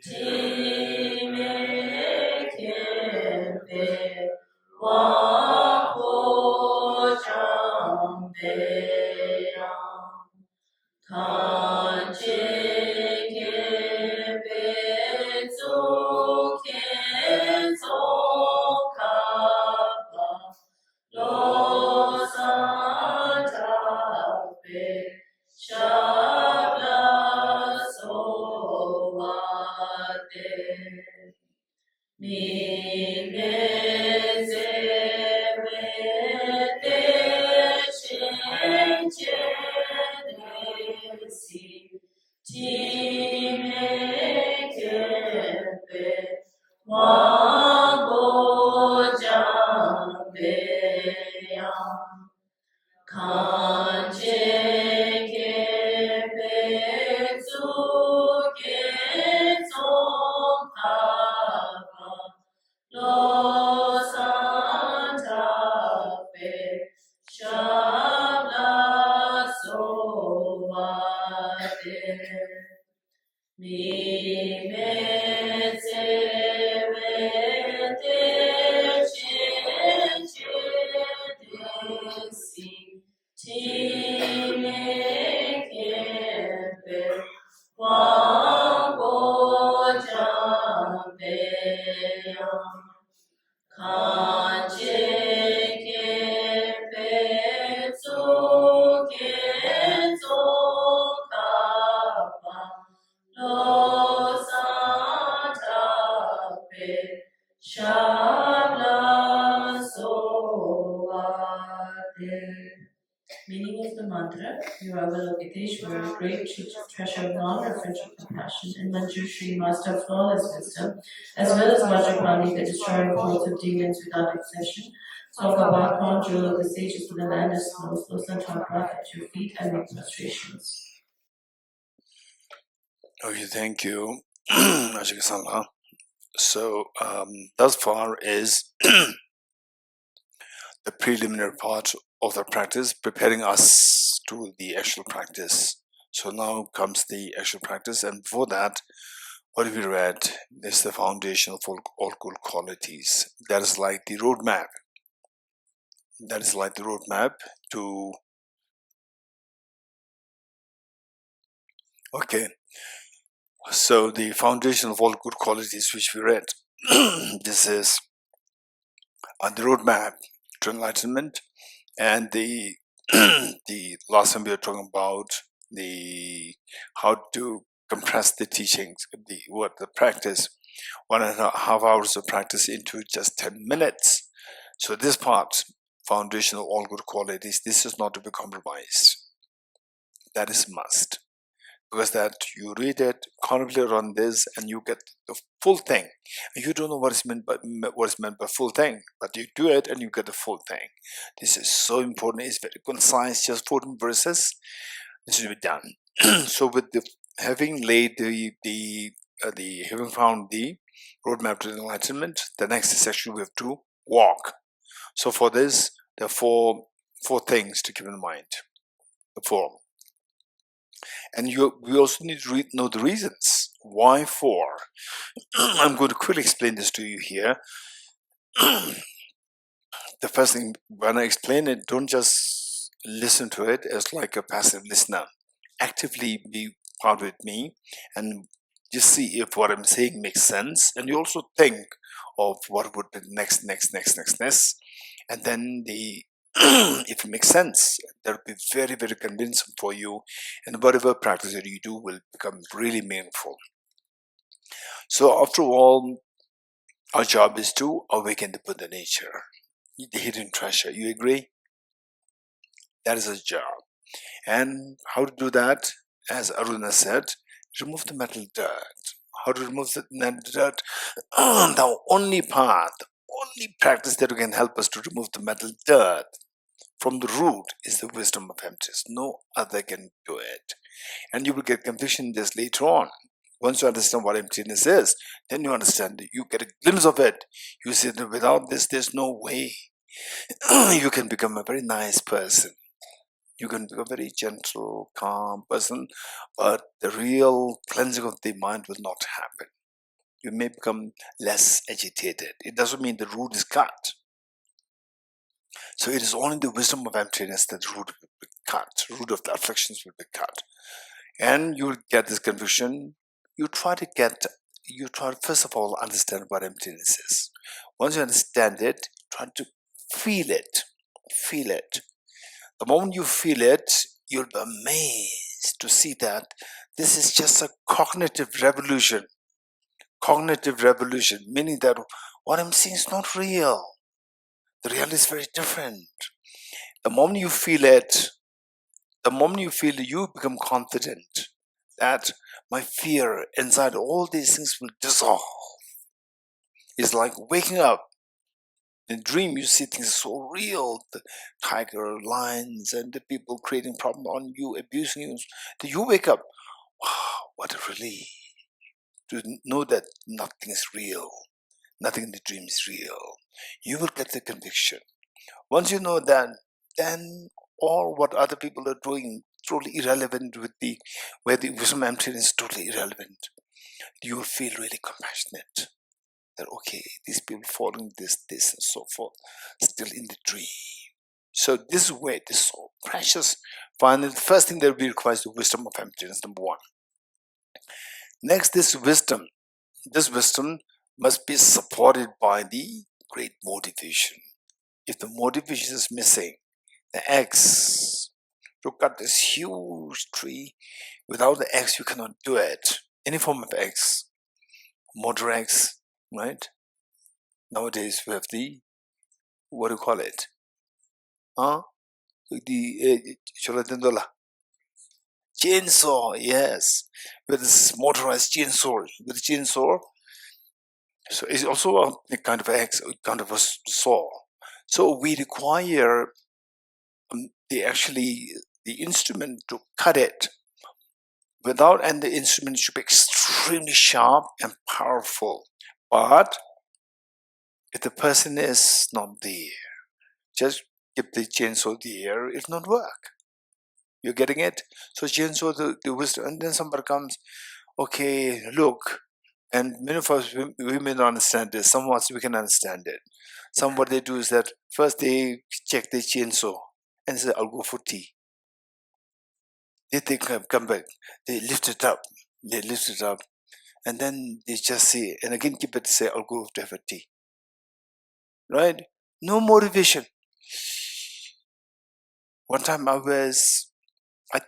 ti me ke pe Meaning of the mantra: You are Avalokiteshvara, great treasure of honor, friendship, compassion, and Manjushri, master of flawless wisdom, as well as Vajrapani, the destroyer of hordes of demons without exception. So Bhagwan, jewel of the sages of the land of snows, those that are brought at your feet and make prostrations. Okay, thank you, Ajika. So, thus far is the preliminary part of the practice, preparing us to the actual practice. So now comes the actual practice, and before that, what we read is the foundation of all good qualities. That is like the roadmap. That is like the roadmap to. Okay, so the foundation of all good qualities, which we read, this is the roadmap to enlightenment, and the the last time we were talking about the how to compress the teachings, the practice, 1.5 hours of practice into just 10 minutes. So this part, foundation of all good qualities, this is not to be compromised. That is must. Because that you read it, contemplate on this, and you get the full thing. And you don't know what is meant by full thing, but you do it and you get the full thing. This is so important. It's very concise, just 14 verses. This should be done. So with the having laid having found the roadmap to enlightenment, the next is actually we have to walk. So for this, there are four things to keep in mind. The four. And we also need to know the reasons. Why for? I'm going to quickly explain this to you here. The first thing, when I explain it, don't just listen to it as like a passive listener. Actively be part with me and just see if what I'm saying makes sense. And you also think of what would be next. And then if it makes sense, that will be very, very convincing for you, and whatever practice that you do will become really meaningful. So after all, our job is to awaken the Buddha nature, the hidden treasure. You agree? That is our job. And how to do that? As Aruna said, remove the mental dirt. How to remove the mental dirt? The only path, only practice that can help us to remove the mental dirt from the root is the wisdom of emptiness. No other can do it. And you will get conviction in this later on. Once you understand what emptiness is, then you understand it. You get a glimpse of it. You see that without this, there's no way you can become a very nice person. You can become a very gentle, calm person, but the real cleansing of the mind will not happen. You may become less agitated. It doesn't mean the root is cut. So it is only the wisdom of emptiness that the root will be cut, root of the afflictions will be cut. And you will get this conviction. You try to first of all understand what emptiness is. Once you understand it, try to feel it. Feel it. The moment you feel it, you'll be amazed to see that this is just a cognitive revolution. Cognitive revolution, meaning that what I'm seeing is not real. The reality is very different. The moment you feel it, you become confident that my fear inside all these things will dissolve. It's like waking up. In a dream, you see things so real, the tiger, lions, and the people creating problems on you, abusing you. Then you wake up, wow, what a relief to know that nothing is real. Nothing in the dream is real. You will get the conviction. Once you know that, then all what other people are doing totally irrelevant where the wisdom emptiness is totally irrelevant. You will feel really compassionate. That okay, these people following this, and so forth, still in the dream. So this way, this is so precious. Finally, the first thing that we require is the wisdom of emptiness, number one. Next, this wisdom must be supported by the great motivation. If the motivation is missing, the axe, to cut this huge tree, without the axe you cannot do it. Any form of axe, motor axe, right? Nowadays we have the, what do you call it? The chainsaw, yes. With this motorized chainsaw, so it's also a kind of axe, kind of a saw. So we require the instrument to cut it. And the instrument should be extremely sharp and powerful. But if the person is not there, just give the chainsaw there, it will not work. You're getting it? So chainsaw the wisdom, and then somebody comes, okay, look, and many of us we may not understand this. Some of us we can understand it. Some what they do is that first they check the chainsaw and say, I'll go for tea. They come back, they lift it up, and then they just say, and again keep it, say, I'll go to have a tea. Right? No motivation. One time I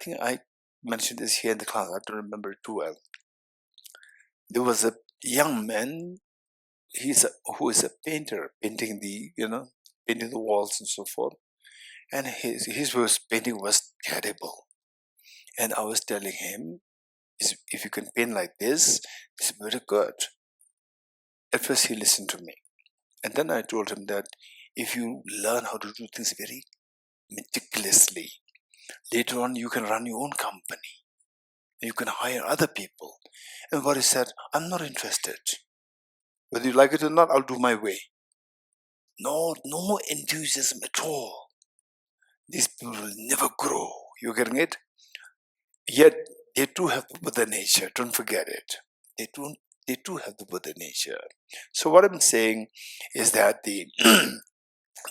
think I mentioned this here in the class, I don't remember it too well. There was a young man, who is a painter, painting the walls and so forth. And his painting was terrible. And I was telling him, if you can paint like this, it's very good. At first he listened to me. And then I told him that if you learn how to do things very meticulously, later on you can run your own company. You can hire other people. And what he said, I'm not interested. Whether you like it or not, I'll do my way. No enthusiasm at all. These people will never grow. You're getting it? Yet they too have the Buddha nature. Don't forget it. They too have the Buddha nature. So what I'm saying is that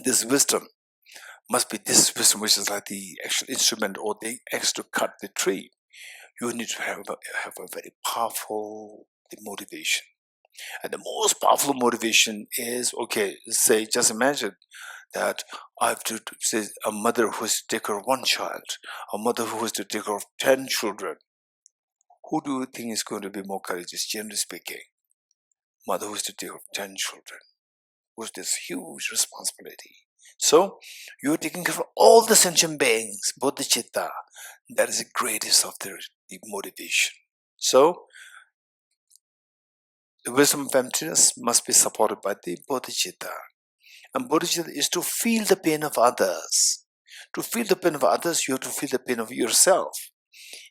this wisdom must be this wisdom, which is like the actual instrument or the axe to cut the tree. You need to have a very powerful motivation. And the most powerful motivation is, okay, say, just imagine that I have to say a mother who has to take care of one child, a mother who has to take care of 10 children. Who do you think is going to be more courageous, generally speaking? Mother who has to take care of 10 children, who has this huge responsibility. So you're taking care of all the sentient beings, bodhicitta. That is the greatest of the motivation. So the wisdom of emptiness must be supported by the bodhicitta. And bodhicitta is to feel the pain of others. To feel the pain of others, you have to feel the pain of yourself.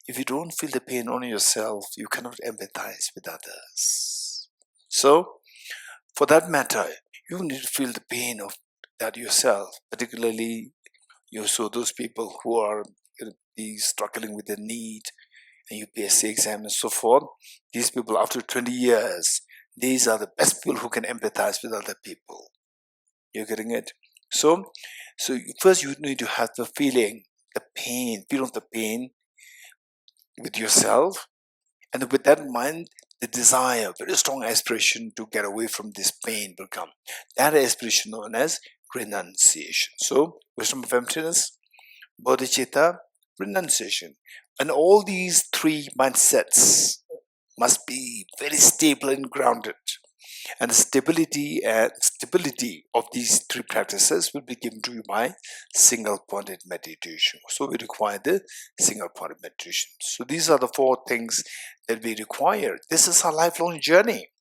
If you don't feel the pain on yourself, you cannot empathize with others. So, for that matter, you need to feel the pain of that yourself, particularly those people who are struggling with the NEET and UPSC exam and so forth. These people, after 20 years, these are the best people who can empathize with other people. You're getting it? So first you need to have the feeling of the pain with yourself, and with that in mind, the desire, very strong aspiration to get away from this pain will come. That aspiration known as renunciation. So, wisdom of emptiness, bodhicitta, renunciation. And all these three mindsets must be very stable and grounded. And the stability of these three practices will be given to you by single-pointed meditation. So we require the single-pointed meditation. So these are the four things that we require. This is our lifelong journey.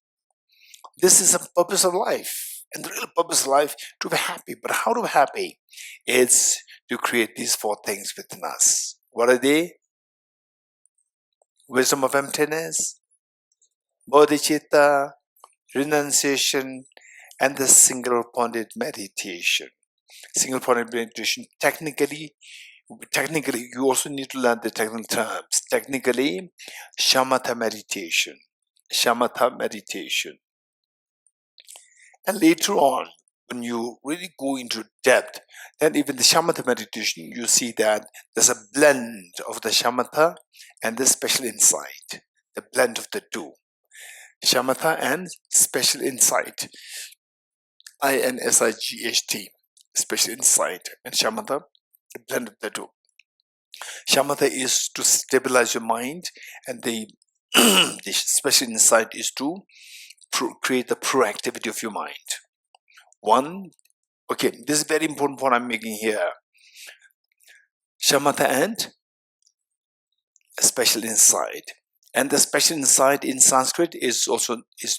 This is the purpose of life. And the real purpose of life, to be happy. But how to be happy? It's to create these four things within us. What are they? Wisdom of emptiness, bodhicitta, renunciation, and the single-pointed meditation. Single-pointed meditation, technically, you also need to learn the technical terms. Technically, shamatha meditation. Shamatha meditation. And later on, when you really go into depth, then even the shamatha meditation, you see that there's a blend of the shamatha and the special insight. The blend of the two. Shamatha and special insight. INSIGHT. Special insight. And shamatha, the blend of the two. Shamatha is to stabilize your mind, and the special insight is to create the proactivity of your mind. Okay, this is very important point I'm making here. Shamatha and special insight. And the special insight in Sanskrit is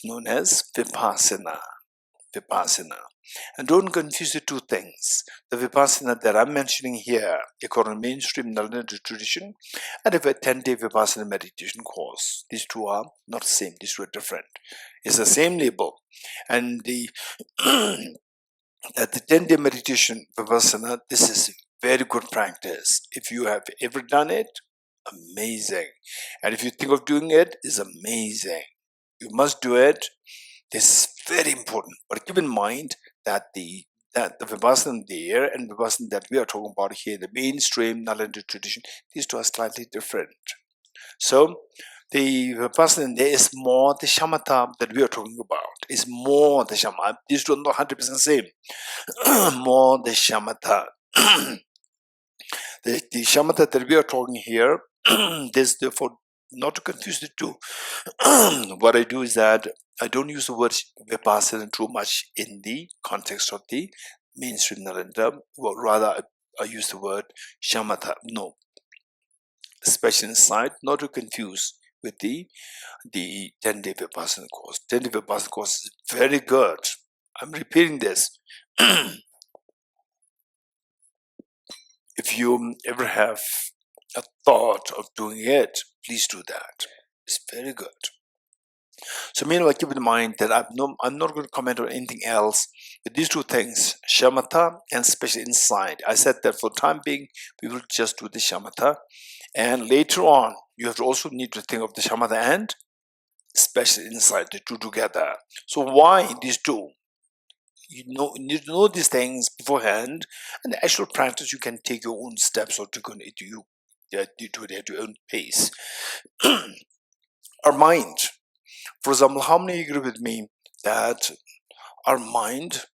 known as vipassana. Vipassana. And don't confuse the two things. The vipassana that I'm mentioning here, according to mainstream Nalanda tradition, and a 10-day vipassana meditation course. These two are not the same. These two are different. It's the same label. And the 10-day meditation vipassana, this is very good practice. If you have ever done it, amazing. And if you think of doing it, it's amazing. You must do it. This is very important. But keep in mind that the vipassana there and vipassana that we are talking about here, the mainstream Nalanda tradition, these two are slightly different. So the vipassana there is more the shamatha that we are talking about. Is more the shamatha. These two are not 100% same. More the shamatha. The shamatha that we are talking here, this therefore not to confuse the two. What I do is that I don't use the word vipassana too much in the context of the mainstream Nalanda. Well, rather, I use the word shamatha. No, special insight, not to confuse with the 10-day vipassana course. 10-day vipassana course is very good. I'm repeating this. If you ever have a thought of doing it, please do that. It's very good. So meanwhile, keep in mind that I'm not going to comment on anything else. With these two things, shamatha and special insight. I said that for the time being, we will just do the shamatha. And later on, you have to also need to think of the shamatha and special insight, the two together. So why these two? You need to know these things beforehand, and the actual practice you can take your own steps or do it at your own pace. Our mind, for example, how many agree with me that our mind,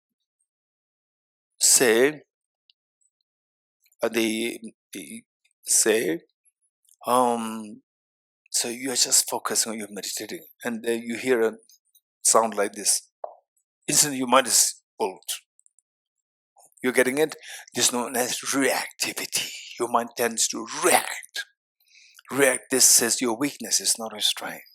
say, they say, so you are just focusing on your meditating, and then you hear a sound like this. Instantly, your mind is pulled. You're getting it? This is known as reactivity. Your mind tends to react. This says your weakness is not your strength.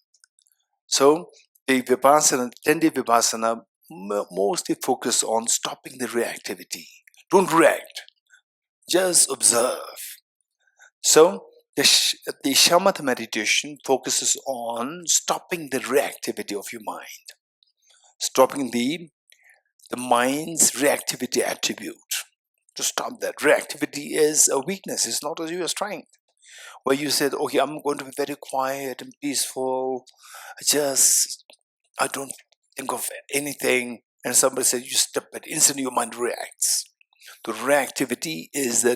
So the vipassana, 10-day vipassana, mostly focus on stopping the reactivity. Don't react. Just observe. So the shamatha meditation focuses on stopping the reactivity of your mind. Stopping the mind's reactivity attribute. To stop that. Reactivity is a weakness. It's not your strength. Where you said, okay, I'm going to be very quiet and peaceful. I don't think of anything. And somebody said, you stop it. Instantly your mind reacts. The reactivity is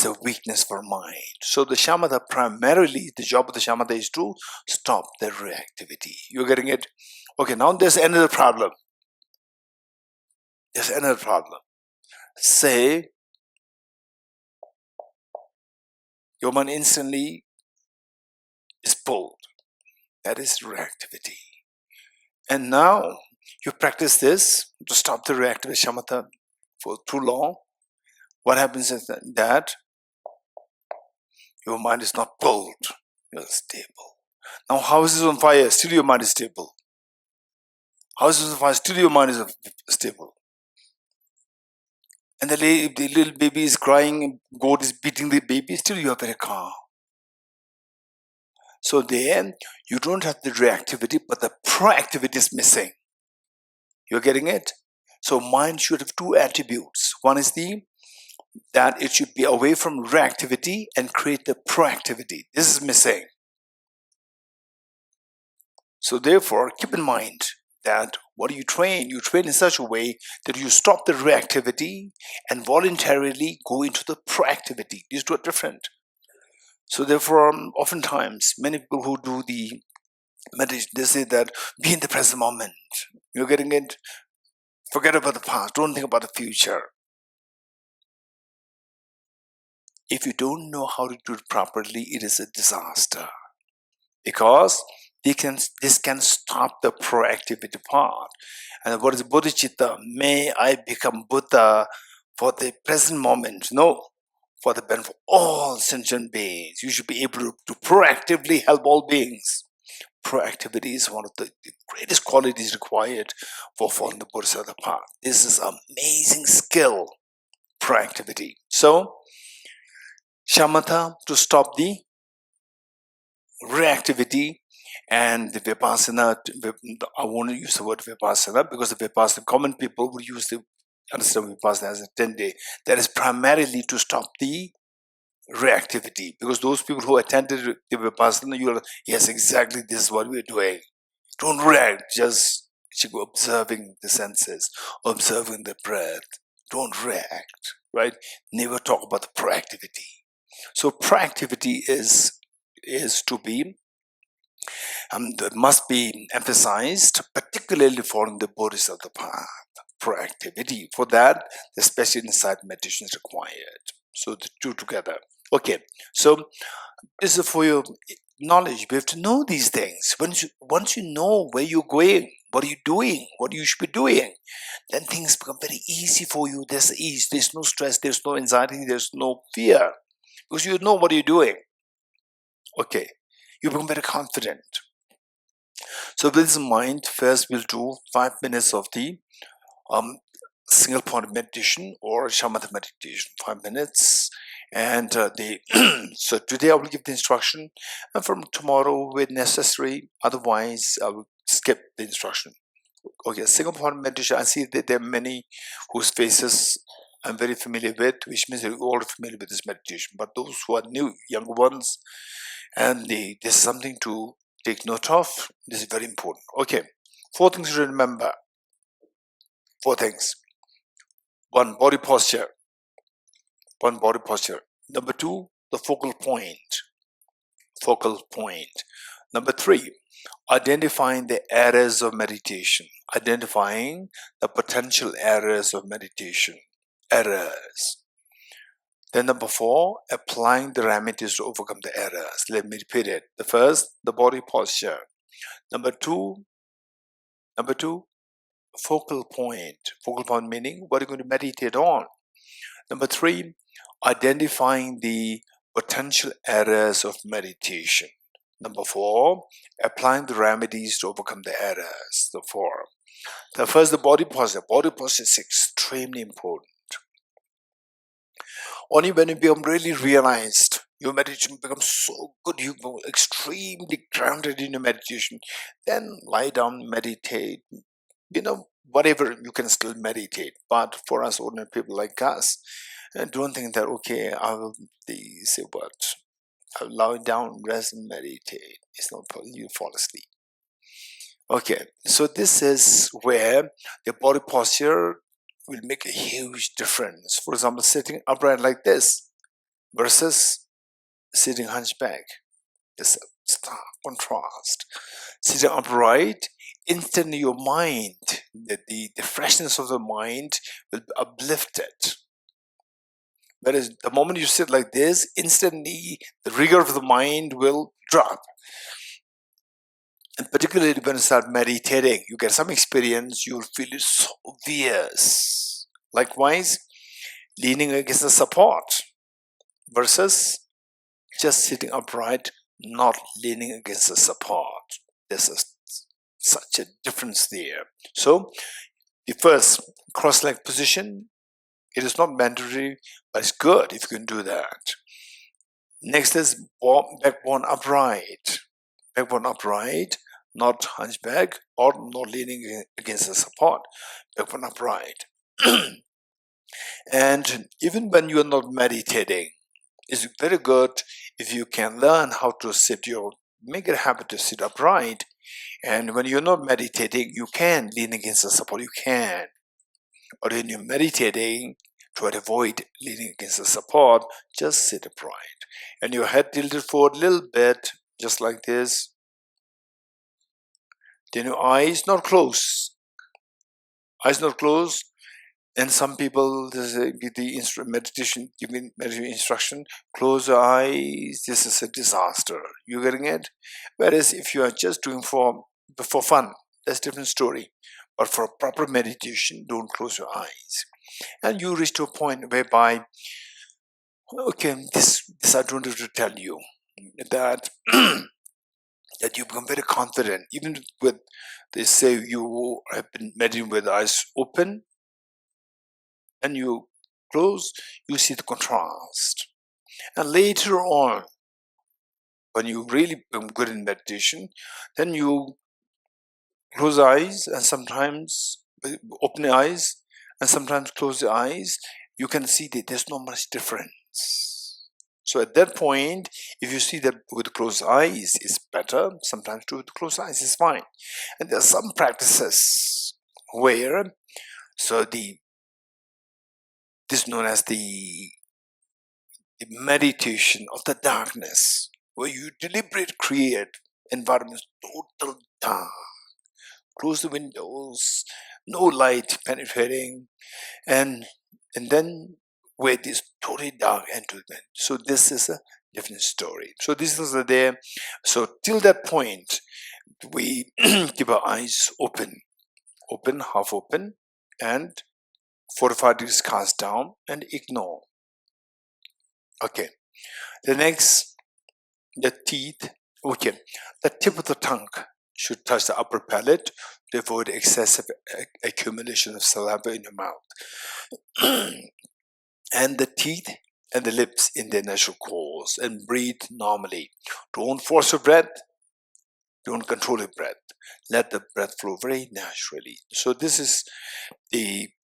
a weakness for mind. So the shamatha, primarily, the job of the shamatha is to stop the reactivity. You're getting it? Okay, now there's another problem. Say, your mind instantly is pulled. That is reactivity. And now you practice this to stop the reactive shamatha for too long. What happens is that your mind is not pulled, you're stable. Now house is on fire, still your mind is stable. House is on fire, still your mind is stable. And the little baby is crying, goat is beating the baby, still you are very calm. So there, you don't have the reactivity, but the proactivity is missing. You're getting it? So mind should have two attributes. One is that it should be away from reactivity and create the proactivity. This is missing. So therefore, keep in mind that what do you train? You train in such a way that you stop the reactivity and voluntarily go into the proactivity. These two are different. So therefore, oftentimes, many people who do the meditation, they say that be in the present moment. You're getting it? Forget about the past. Don't think about the future. If you don't know how to do it properly, it is a disaster. Because this can stop the proactivity part. And what is bodhicitta? May I become Buddha for the present moment? No, for the benefit of all sentient beings. You should be able to proactively help all beings. Proactivity is one of the greatest qualities required for following the Bodhisattva path. This is an amazing skill, proactivity. So, shamatha to stop the reactivity, and the vipassana. I won't use the word vipassana because the vipassana, common people would understand vipassana as a 10-day. That is primarily to stop the reactivity, because those people who attended the vipassana, you're like, yes, exactly, this is what we're doing. Don't react, just go observing the senses, observing the breath. Don't react, right? Never talk about the proactivity. So proactivity is to be must be emphasized, particularly following the Bodhisattva path. Proactivity. For that, the special insight meditation is required. So the two together. Okay, so this is for your knowledge. We have to know these things. Once you know where you're going, what are you doing, what you should be doing, then things become very easy for you. There's ease, there's no stress, there's no anxiety, there's no fear, because you know what you're doing. Okay, you become very confident. So with this in mind, first we'll do 5 minutes of the single point meditation or shamatha meditation, 5 minutes. And so today I will give the instruction, and from tomorrow where necessary, otherwise I will skip the instruction. Okay, single point meditation, I see that there are many whose faces I'm very familiar with, which means you're all familiar with this meditation. But those who are new, younger ones, and this is something to take note of. This is very important. Okay, 4 things to remember. 4 things. 1, body posture. 1, body posture. Number 2, the focal point. Focal point. Number 3, identifying the errors of meditation. Identifying the potential errors of meditation. Errors. Then number 4, applying the remedies to overcome the errors. Let me repeat it. The first, the body posture. Number 2, focal point. Focal point meaning what are you going to meditate on. Number 3, identifying the potential errors of meditation. Number 4, applying the remedies to overcome the errors. The 4. The first, the body posture. Body posture is extremely important. Only when you become really realized, your meditation becomes so good, you become extremely grounded in your meditation, then lie down, meditate, whatever, you can still meditate. But for us ordinary people like us, don't think that, okay, I will say what? I'll lie down, rest and meditate. It's not possible, you fall asleep. Okay, so this is where the body posture will make a huge difference. For example, sitting upright like this versus sitting hunchback. There's a stark contrast. Sitting upright, instantly your mind, the freshness of the mind will be uplifted. Whereas the moment you sit like this, instantly the rigor of the mind will drop. And particularly when you start meditating, you get some experience, you'll feel it so obvious. Likewise, leaning against the support versus just sitting upright, not leaning against the support. Such a difference there. So, the first cross-leg position, it is not mandatory, but it's good if you can do that. Next is backbone upright. Backbone upright, not hunchback or not leaning against the support. Backbone upright. And even when you are not meditating, it's very good if you can learn how to make it a habit to sit upright. And when you're not meditating, you can lean against the support, you can. Or when you're meditating, try to avoid leaning against the support, just sit upright. And your head tilted forward a little bit, just like this. Then your eyes not closed. Eyes not closed. And some people, meditation instruction, close your eyes. This is a disaster. You getting it? Whereas if you are just doing for fun, that's a different story. But for proper meditation, don't close your eyes. And you reach to a point whereby, okay, this I don't have to tell you, that that you become very confident. Even with, they say you have been meditating with eyes open, and you close, you see the contrast. And later on, when you really become good in meditation, then you close the eyes and sometimes open the eyes and sometimes close the eyes. You can see that there's not much difference. So at that point, if you see that with closed eyes is better, sometimes with closed eyes is fine. And there are some practices where, so this is known as the meditation of the darkness, where you deliberately create environments total dark. Close the windows, no light penetrating, and then where it is totally dark environment. So this is a different story. So this is there. So till that point, we keep our eyes open, half open, and 45 degrees cast down and ignore. Okay. The next, the teeth. Okay. The tip of the tongue should touch the upper palate to avoid excessive accumulation of saliva in your mouth. And the teeth and the lips in their natural course, and breathe normally. Don't force your breath. Don't control your breath. Let the breath flow very naturally. So this is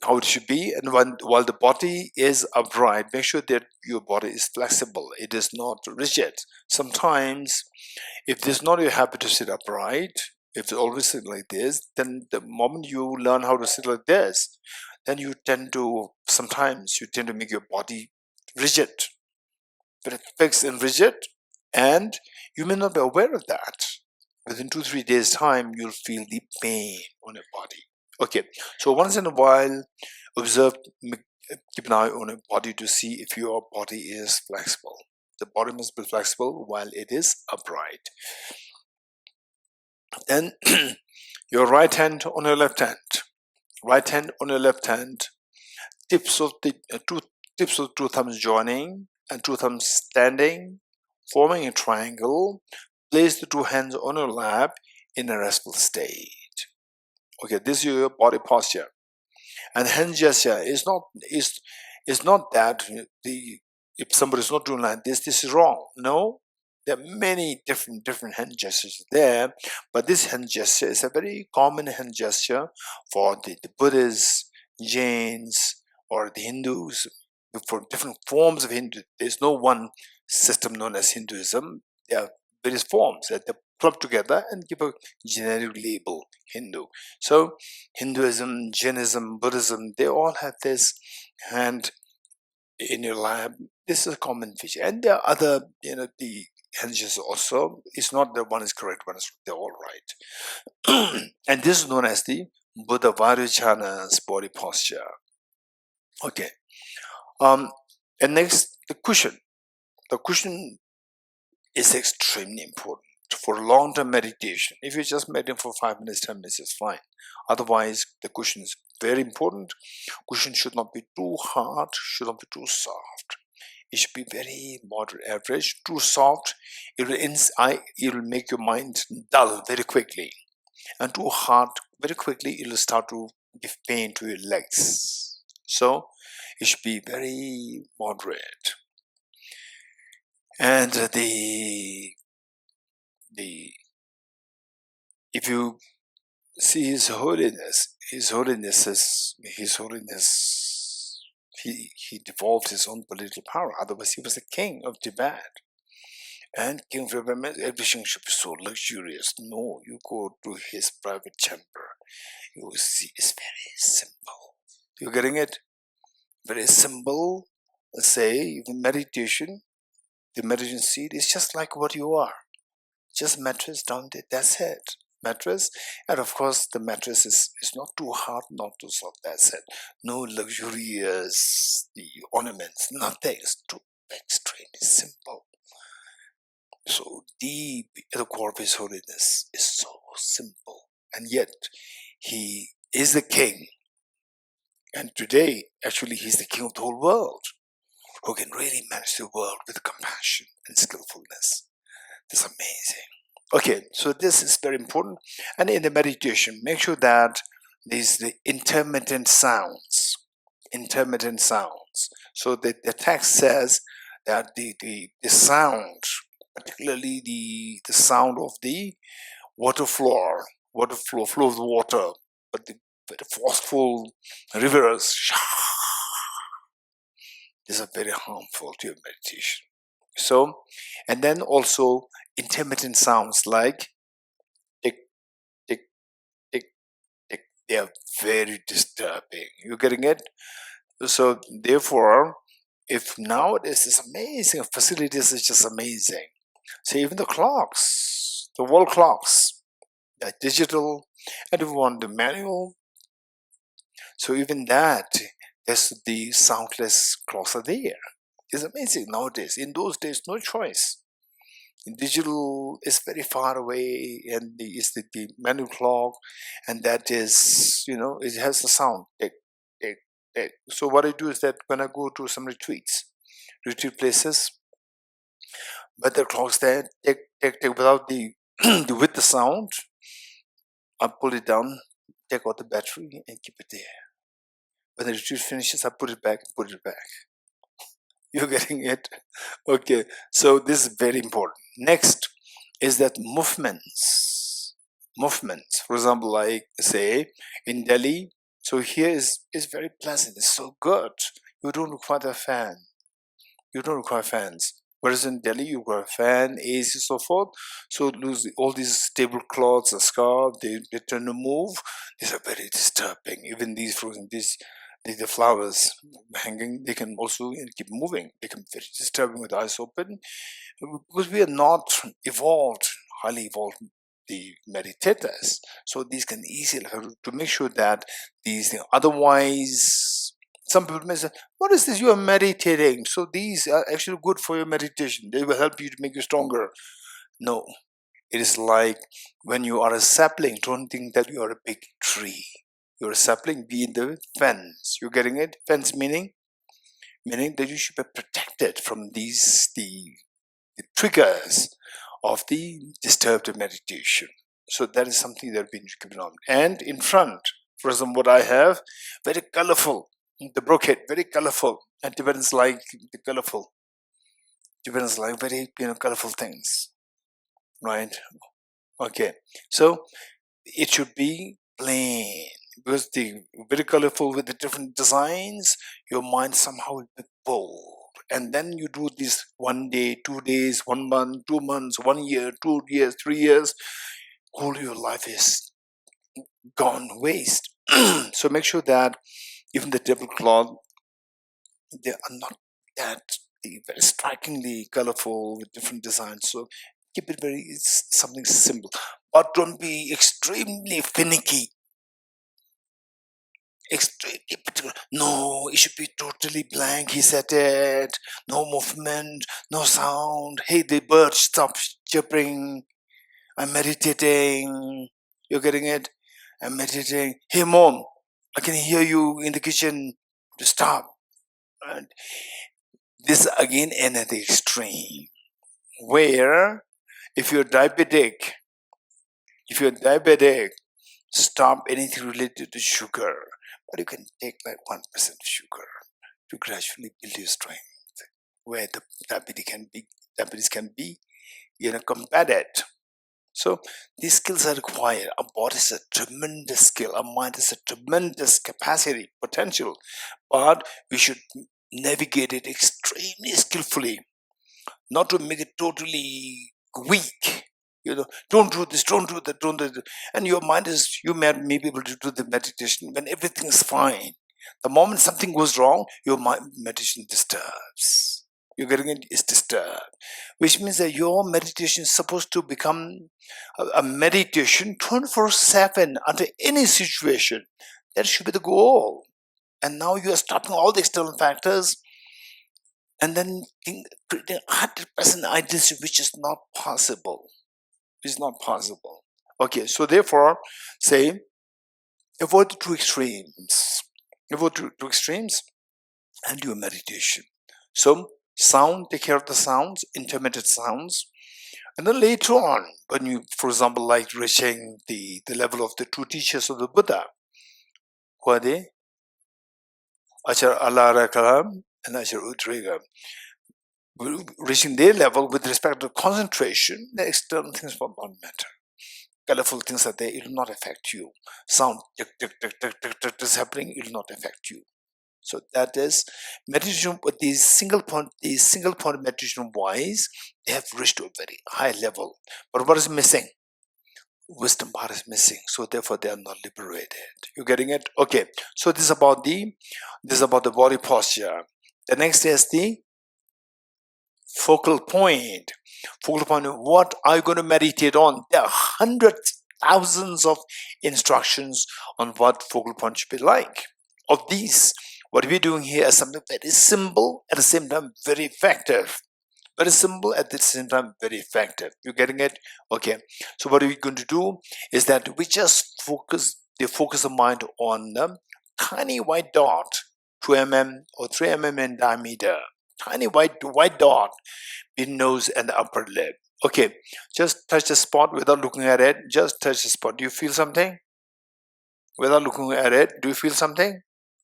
how it should be. And while the body is upright, make sure that your body is flexible. It is not rigid. Sometimes, if this is not your habit to sit upright, if it's always sitting like this, then the moment you learn how to sit like this, then you tend to make your body rigid, very fixed and rigid, and you may not be aware of that. Within 2-3 days time, you'll feel the pain on your body. Okay, so once in a while, observe, keep an eye on your body to see if your body is flexible. The body must be flexible while it is upright. Then your right hand on your left hand. Right hand on your left hand. Tips of the two thumbs joining and two thumbs standing, forming a triangle. Place the two hands on your lap in a restful state. Okay, this is your body posture. And hand gesture is not that if somebody is not doing like this is wrong. No, there are many different hand gestures there, but this hand gesture is a very common hand gesture for the Buddhists, Jains, or the Hindus. For different forms of Hindu, there's no one system known as Hinduism. There are various forms that they club together and give a generic label, Hindu. So Hinduism, Jainism, Buddhism, they all have this hand in your lap. This is a common feature. And there are other, the hand gestures also. It's not that one is correct, they're all right. And this is known as the Buddha Vajrayana body posture. Okay. And next, the cushion. The cushion is extremely important. for long-term meditation. If you just meditate for 5 minutes, 10 minutes, it's fine. Otherwise, the cushion is very important. Cushion should not be too hard, should not be too soft. It should be very moderate, average. Too soft, it will make your mind dull very quickly. And too hard, very quickly, it will start to give pain to your legs. So, it should be very moderate. And if you see His Holiness, he devolved his own political power. Otherwise, he was the king of Tibet. And king of Tibet, everything should be so luxurious. No, you go to his private chamber, you will see it's very simple. You're getting it? Very simple. Let's say, even meditation, the meditation seat is just like what you are. Just mattress down there, that's it. Mattress, and of course the mattress is not too hard, not too soft, that's it. No luxurious, the ornaments, nothing. It's too extremely simple. So deep at the core of His Holiness is so simple, and yet He is the king. And today, actually, He's the king of the whole world, who can really manage the world with compassion and skillfulness. That's amazing. Okay, so this is very important. And in the meditation, make sure that these the intermittent sounds. So the text says that the sound, particularly the sound of the flow of the water, but the very forceful rivers, these are very harmful to your meditation. So, and then also intermittent sounds like tick, tick, tick, tick. They are very disturbing. You're getting it? So, therefore, if nowadays this amazing facilities is just amazing. So even the clocks, the wall clocks, they're digital, and if you want the manual, so even that, there's the soundless clocks are there. It's amazing nowadays. In those days, no choice. In digital is very far away, and it's the manual clock, and that is, it has the sound. Tick, tick, tick. So what I do is that when I go to some retreat places, but the clock's there, tick, tick, tick, without with the sound, I pull it down, take out the battery, and keep it there. When the retreat finishes, I put it back. You're getting it? Okay, so this is very important. Next is that movements. For example, like say in Delhi, so here is very pleasant, it's so good. You don't require a fan. You don't require fans. Whereas in Delhi, you require a fan, AC, so forth. So lose all these tablecloths, a scarf, they tend to move. These are very disturbing. Even these frozen, the flowers hanging, they can also keep moving. They can be very disturbing with eyes open, because we are not highly evolved, the meditators. So these can easily help to make sure that these things. Otherwise, some people may say, "What is this? You are meditating." So these are actually good for your meditation. They will help you to make you stronger. No, it is like when you are a sapling. Don't think that you are a big tree. You're a sapling, be in the fence. You're getting it? Fence meaning that you should be protected from these the triggers of the disturbed meditation. So that is something that we need to keep on. And in front, for example, what I have, very colorful. The brocade, very colorful. And Tibetans like the colorful. Tibetans like very colorful things. Right? Okay. So it should be plain. Because the very colorful with the different designs, your mind somehow will be bold. And then you do this 1 day, 2 days, 1 month, 2 months, 1 year, 2 years, 3 years. All your life is gone waste. So make sure that even the tablecloth, they are not that very strikingly colorful with different designs. So keep it it's something simple, but don't be extremely finicky. Extremely particular. No, it should be totally blank. He said it. No movement, no sound. Hey, the birds stop chirping. I'm meditating. You're getting it? I'm meditating. Hey, mom, I can hear you in the kitchen. To stop. And this again another extreme where if you're diabetic, stop anything related to sugar, but you can take like 1% sugar to gradually build your strength, where the diabetes can be combated. So these skills are required. Our body is a tremendous skill. Our mind is a tremendous capacity, potential, but we should navigate it extremely skillfully, not to make it totally weak. Don't do this, don't do that, don't do that. And your mind you may be able to do the meditation when everything is fine. The moment something goes wrong, your meditation disturbs. You're getting it? It's disturbed. Which means that your meditation is supposed to become a meditation 24/7 under any situation. That should be the goal. And now you are stopping all the external factors and then creating 100% idealism, which is not possible. It's not possible. Okay, so therefore, say, avoid the two extremes. Avoid two extremes and do a meditation. So, sound, take care of the sounds, intermittent sounds. And then later on, when you, for example, like reaching the level of the two teachers of the Buddha, who are they? Achar Alarakaram and Achar Utrigam. Reaching their level with respect to concentration, the external things will not matter. Colorful things are there, it will not affect you. Sound is happening, it will not affect you. So that is meditation. But these single point meditation wise, they have reached to a very high level. But what is missing? Wisdom part is missing. So therefore they are not liberated. You getting it? Okay. So this is about the body posture. The next is the focal point. Focal point, what are you going to meditate on? There are hundreds, thousands of instructions on what focal point should be like. Of these, what we're doing here is something very simple, at the same time very effective. Very simple, at the same time very effective. You getting it? Okay. So what are we going to do is that we just focus the mind on a tiny white dot, 2 mm or 3 mm in diameter. Tiny white dot in nose and the upper lip. Okay, just touch the spot without looking at it. Just touch the spot. Do you feel something? Without looking at it, do you feel something?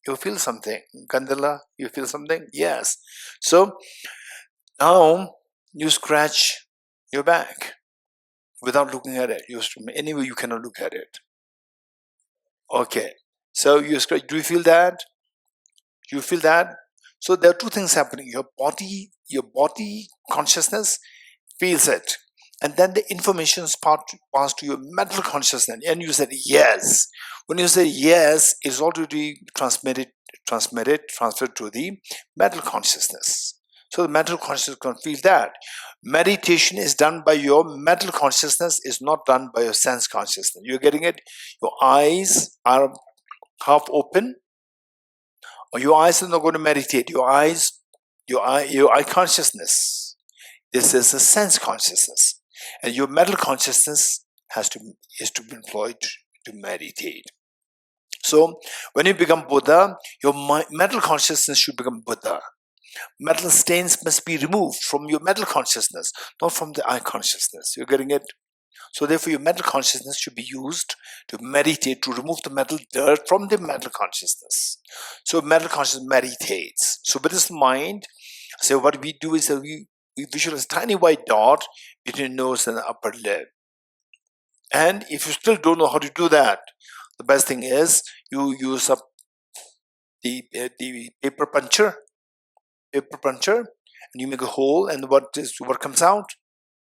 You feel something. Kandala, you feel something? Yes. So now you scratch your back without looking at it. Anyway, you cannot look at it. Okay. So you scratch. Do you feel that? You feel that? So there are two things happening. Your body consciousness feels it, and then the information is passed to your mental consciousness, and you said yes. When you say yes, it's already transferred to the mental consciousness. So the mental consciousness can feel that. Meditation is done by your mental consciousness, is not done by your sense consciousness. You're getting it? Your eyes are half open. Your eyes are not going to meditate. Your eye consciousness. This is a sense consciousness, and your mental consciousness is to be employed to meditate. So when you become Buddha, your mental consciousness should become Buddha. Mental stains must be removed from your mental consciousness, not from the eye consciousness. You're getting it? So therefore your mental consciousness should be used to meditate, to remove the mental dirt from the mental consciousness. So mental consciousness meditates. So with this mind, so what we do is that we visualize a tiny white dot between nose and the upper lip. And if you still don't know how to do that, the best thing is you use up the paper puncher, and you make a hole, and what comes out?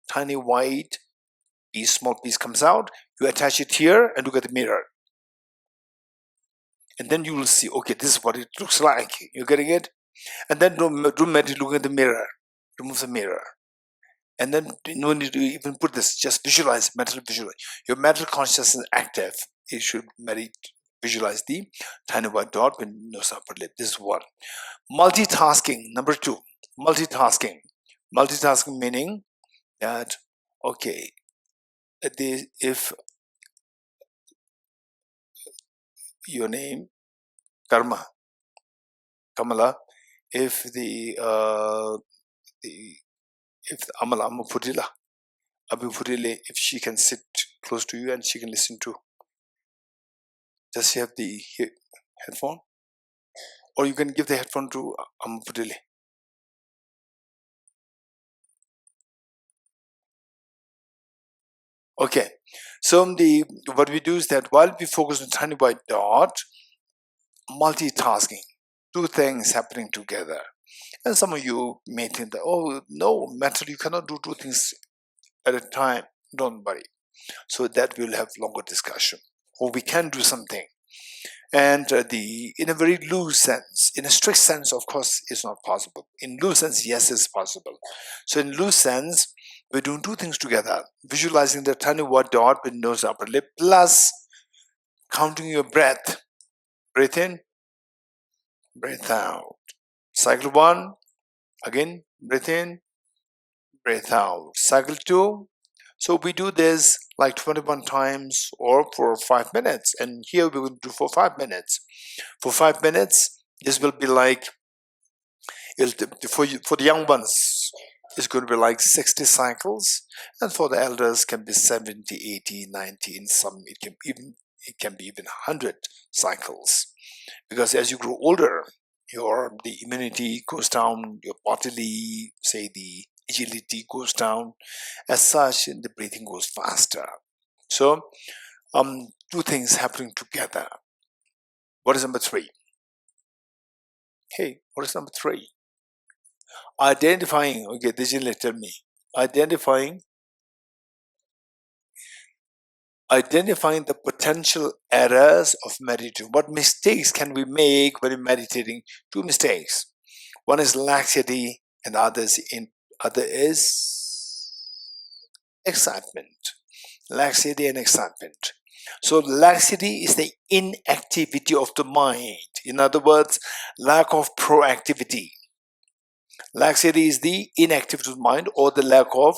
Tiny white small piece comes out. You attach it here and look at the mirror, and then you will see, okay, this is what it looks like. You're getting it? And then do meditate looking at the mirror. Remove the mirror, and then no need to even put this. Just visualize, mental visualize. Your mental consciousness is active. You should visualize the tiny white dot with nose upper lip. This is one. Multitasking, number 2. Multitasking meaning that, okay, if your name Karma Kamala, if the Amala Amapudila Abhipudile, if she can sit close to you and she can listen to, does she have the headphone? Or you can give the headphone to Amapudile. Okay, so what we do is that while we focus on tiny white dot, multitasking, two things happening together. And some of you may think that, oh no, mental, you cannot do two things at a time. Don't worry. So that we'll have longer discussion. Or we can do something. And in a very loose sense, in a strict sense, of course, it's not possible. In loose sense, yes, it's possible. So in loose sense, we're doing two things together. Visualizing the tiny white dot with nose upper lip, plus counting your breath. Breathe in, breathe out. Cycle 1, again, breathe in, breathe out. Cycle 2. So we do this like 21 times or for 5 minutes. And here we're going to do for 5 minutes. For 5 minutes, this will be like, for the young ones, it's going to be like 60 cycles. And for the elders, can be 70, 80, 90. In some, it can be even 100 cycles. Because as you grow older, the immunity goes down, your bodily, say the agility goes down. As such, the breathing goes faster. So, two things happening together. What is number 3? Hey, what is number 3? Identifying, okay, Dijinle, tell me. Identifying the potential errors of meditation. What mistakes can we make when we're meditating? 2 mistakes. One is laxity, and other is excitement. Laxity and excitement. So laxity is the inactivity of the mind. In other words, lack of proactivity. Laxity is the inactivity of the mind, or the lack of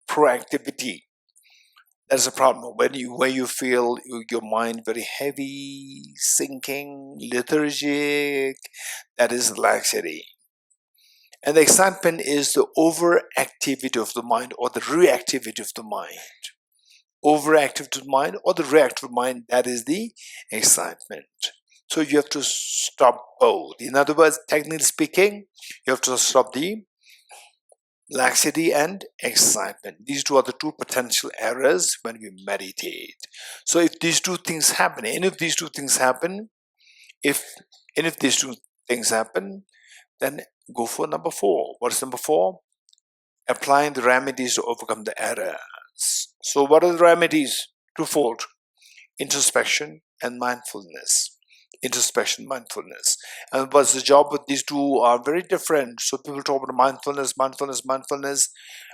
proactivity. That's a problem. When you feel your mind very heavy, sinking, lethargic, that is laxity. And the excitement is the overactivity of the mind or the reactivity of the mind. Overactive to the mind or the reactive mind, that is the excitement. So you have to stop both. In other words, technically speaking, you have to stop the laxity and excitement. These two are the two potential errors when we meditate. So if these two things happen, then go for number 4. What is number 4? Applying the remedies to overcome the errors. So what are the remedies? Twofold: introspection and mindfulness. Introspection, mindfulness. And what's the job with these two are very different. So people talk about mindfulness,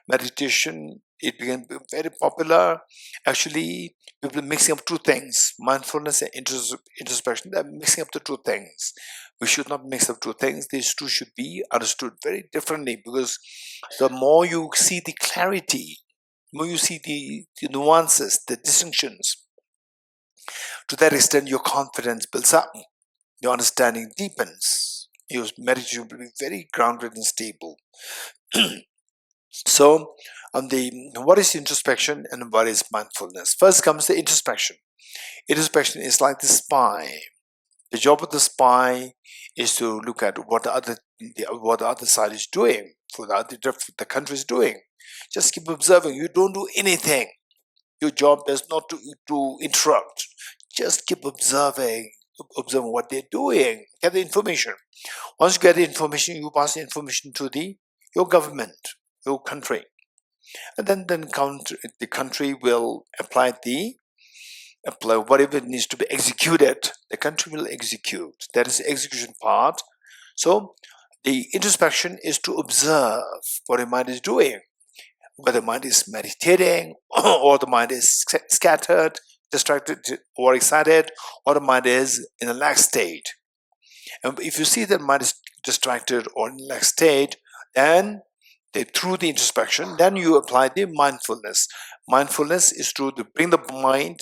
meditation. It became very popular. Actually, people are mixing up two things: mindfulness and introspection. They're mixing up the two things. We should not mix up two things. These two should be understood very differently, because the more you see the clarity, the more you see the nuances, the distinctions, to that extent your confidence builds up, your understanding deepens, your meditation will be very grounded and stable. So, what is introspection and what is mindfulness? First comes the introspection. Introspection is like the spy. The job of the spy is to look at what the other side is doing, what the country is doing. Just keep observing. You don't do anything. Your job is not to interrupt. Just keep observing what they're doing. Get the information. Once you get the information, you pass the information to your government, your country, and then the country will apply whatever needs to be executed. The country will execute. That is the execution part. So the introspection is to observe what the mind is doing, whether the mind is meditating or the mind is scattered, distracted or excited, or the mind is in a lax state. And if you see that mind is distracted or in a lax state, then through the introspection, then you apply the mindfulness. Mindfulness is to bring the mind.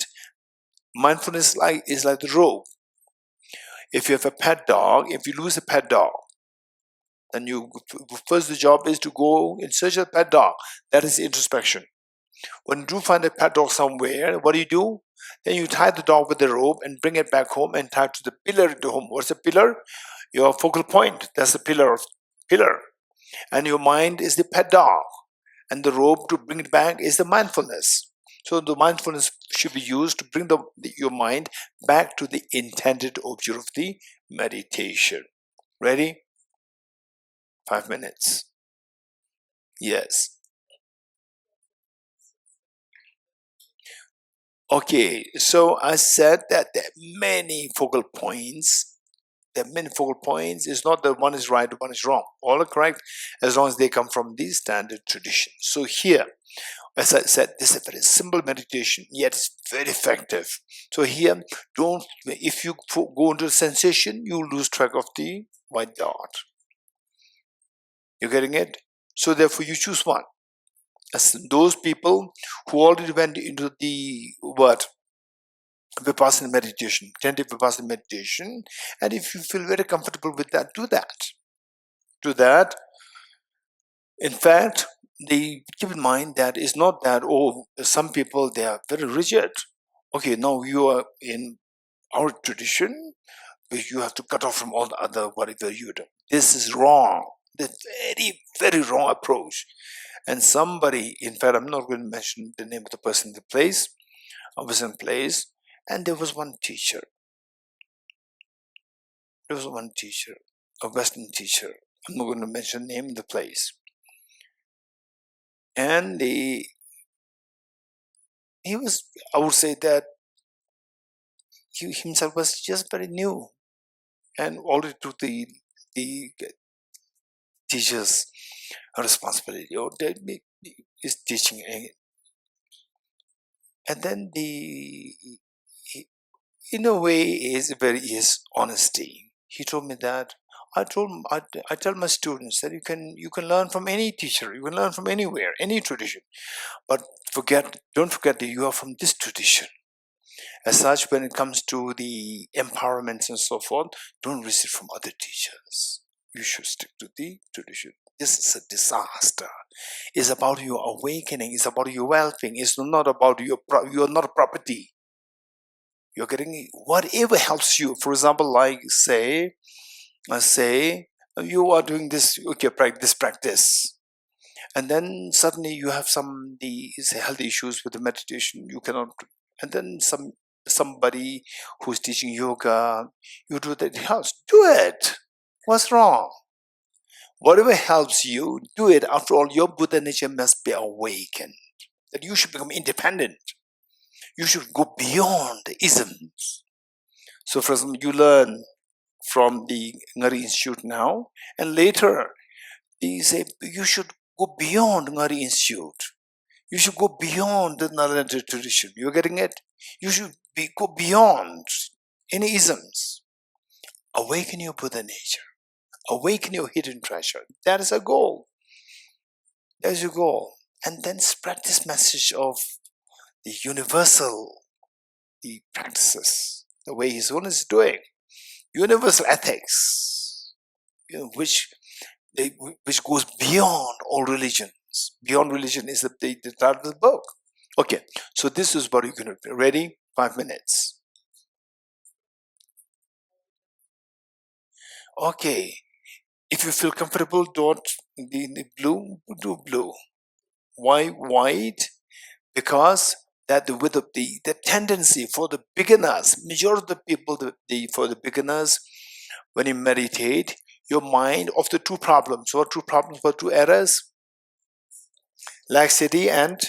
Mindfulness is like the rope. If you have a pet dog, if you lose a pet dog, then first the job is to go in search of a pet dog. That is introspection. When you do find a pet dog somewhere, what do? Then you tie the dog with the rope and bring it back home and tie it to the pillar at home. What's a pillar? Your focal point. That's the pillar. And your mind is the pet dog. And the rope to bring it back is the mindfulness. So the mindfulness should be used to bring your mind back to the intended object of the meditation. Ready? 5 minutes. Yes. Okay, so I said that there are many focal points. There are many focal points. It's not that one is right, one is wrong. All are correct as long as they come from the standard tradition. So here, as I said, this is a very simple meditation, yet it's very effective. So here, if you go into sensation, you lose track of the white dot. You getting it? So therefore, you choose one. As those people who already went into the Vipassana meditation, attentive Vipassana meditation, and if you feel very comfortable with that, do that. Do that. In fact, they keep in mind that it's not that, some people, they are very rigid. Okay, now you are in our tradition, but you have to cut off from all the other whatever you do. This is wrong. The very, very wrong approach. And somebody, in fact, I'm not going to mention the name of the person in the place. I was in place, and there was one teacher. There was one teacher, a Western teacher. I'm not going to mention the name of the place. And he was, I would say that he himself was just very new and already took the teacher's responsibility, or is teaching. And then in a way, is honesty. He told me that I tell my students that you can learn from any teacher, you can learn from anywhere, any tradition, but don't forget that you are from this tradition. As such, when it comes to the empowerments and so forth, don't receive from other teachers. You should stick to the tradition. This is a disaster. It's about your awakening. It's about your well-being. It's not about you are not a property. You're getting whatever helps you. For example, like say you are doing this, okay, this practice, and then suddenly you have some health issues with the meditation. You cannot, and then somebody who's teaching yoga, you do that, it helps. Do it. What's wrong? Whatever helps you, do it. After all, your Buddha nature must be awakened. That you should become independent. You should go beyond the isms. So, for example, you learn from the Ngari Institute now, and later they say you should go beyond Ngari Institute. You should go beyond the Nalanda tradition. You're getting it? You should go beyond any isms. Awaken your Buddha nature. Awaken your hidden treasure. That is a goal. That is your goal. And then spread this message of the universal practices, the way His Holiness is doing. Universal ethics, which goes beyond all religions. Beyond religion is the title of the book. Okay, so this is what you're going to do. Ready? 5 minutes. Okay, if you feel comfortable, don't the blue, do blue. Why white? Because that with the tendency for the beginners, majority of the people, for the beginners, when you meditate, your mind of the two problems. What two problems? What two errors? Laxity and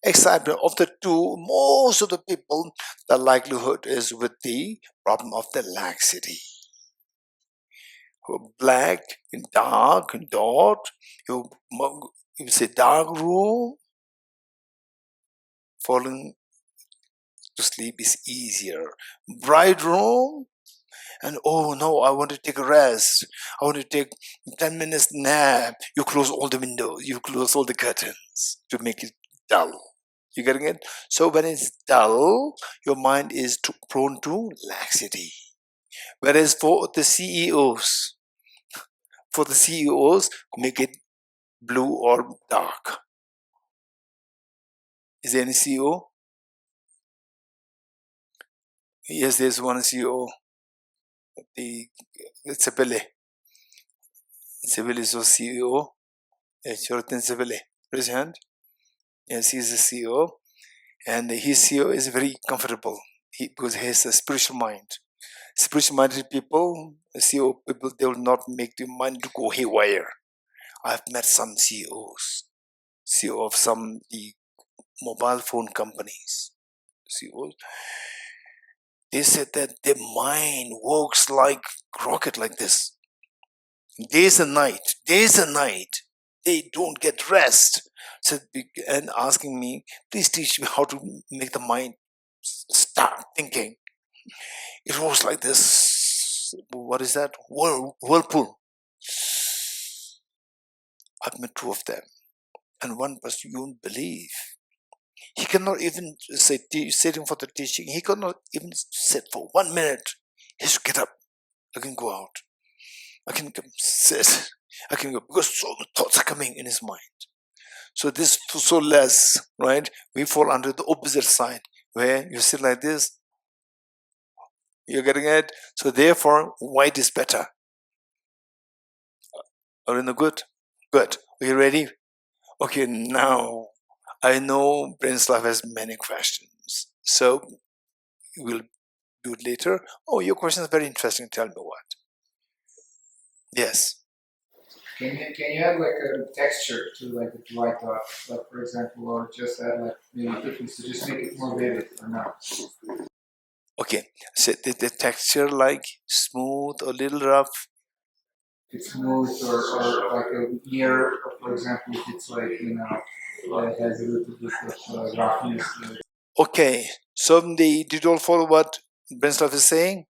excitement. Of the two, most of the people, the likelihood is with the problem of the laxity. Black and dark and dot. You say dark room, falling to sleep is easier. Bright room, And oh no, I want to take a rest. I want to take 10 minutes nap. You close all the windows, you close all the curtains to make it dull. You getting it? So when it's dull, your mind is prone to laxity. Whereas for the CEOs, make it blue or dark. Is there any CEO? Yes, there's one CEO. Tsepele. Tsepele is a CEO. Jonathan Tsepele. Raise your hand. Yes, he's the CEO. And his CEO is very comfortable because he has a spiritual mind. Spiritual minded people, CEO people, they will not make the mind to go haywire. I've met some CEOs, CEO of some the mobile phone companies, CEOs. They said that their mind works like rocket like this. Days and night. They don't get rest. So, and asking me, please teach me how to make the mind start thinking. It was like this. What is that? Whirlpool. I've met two of them, and one person you won't believe. He cannot even sitting for the teaching. He cannot even sit for 1 minute. He has to get up. I can go out. I can sit. I can go because so many thoughts are coming in his mind. So this so less, right? We fall under the opposite side where you sit like this. You're getting it. So therefore, white is better. Are you good? Good. Are you ready? Okay, now I know Brainslife has many questions. So we'll do it later. Oh, your question is very interesting. Tell me what. Yes. Can you add like a texture to like the white dot, like for example, or just add like maybe thickness to just make it more vivid or not? Okay. So the texture like smooth or little rough? It's smooth or like a near, for example, if it's like it has a little bit of roughness. Okay. So did you all follow what Brainslife is saying?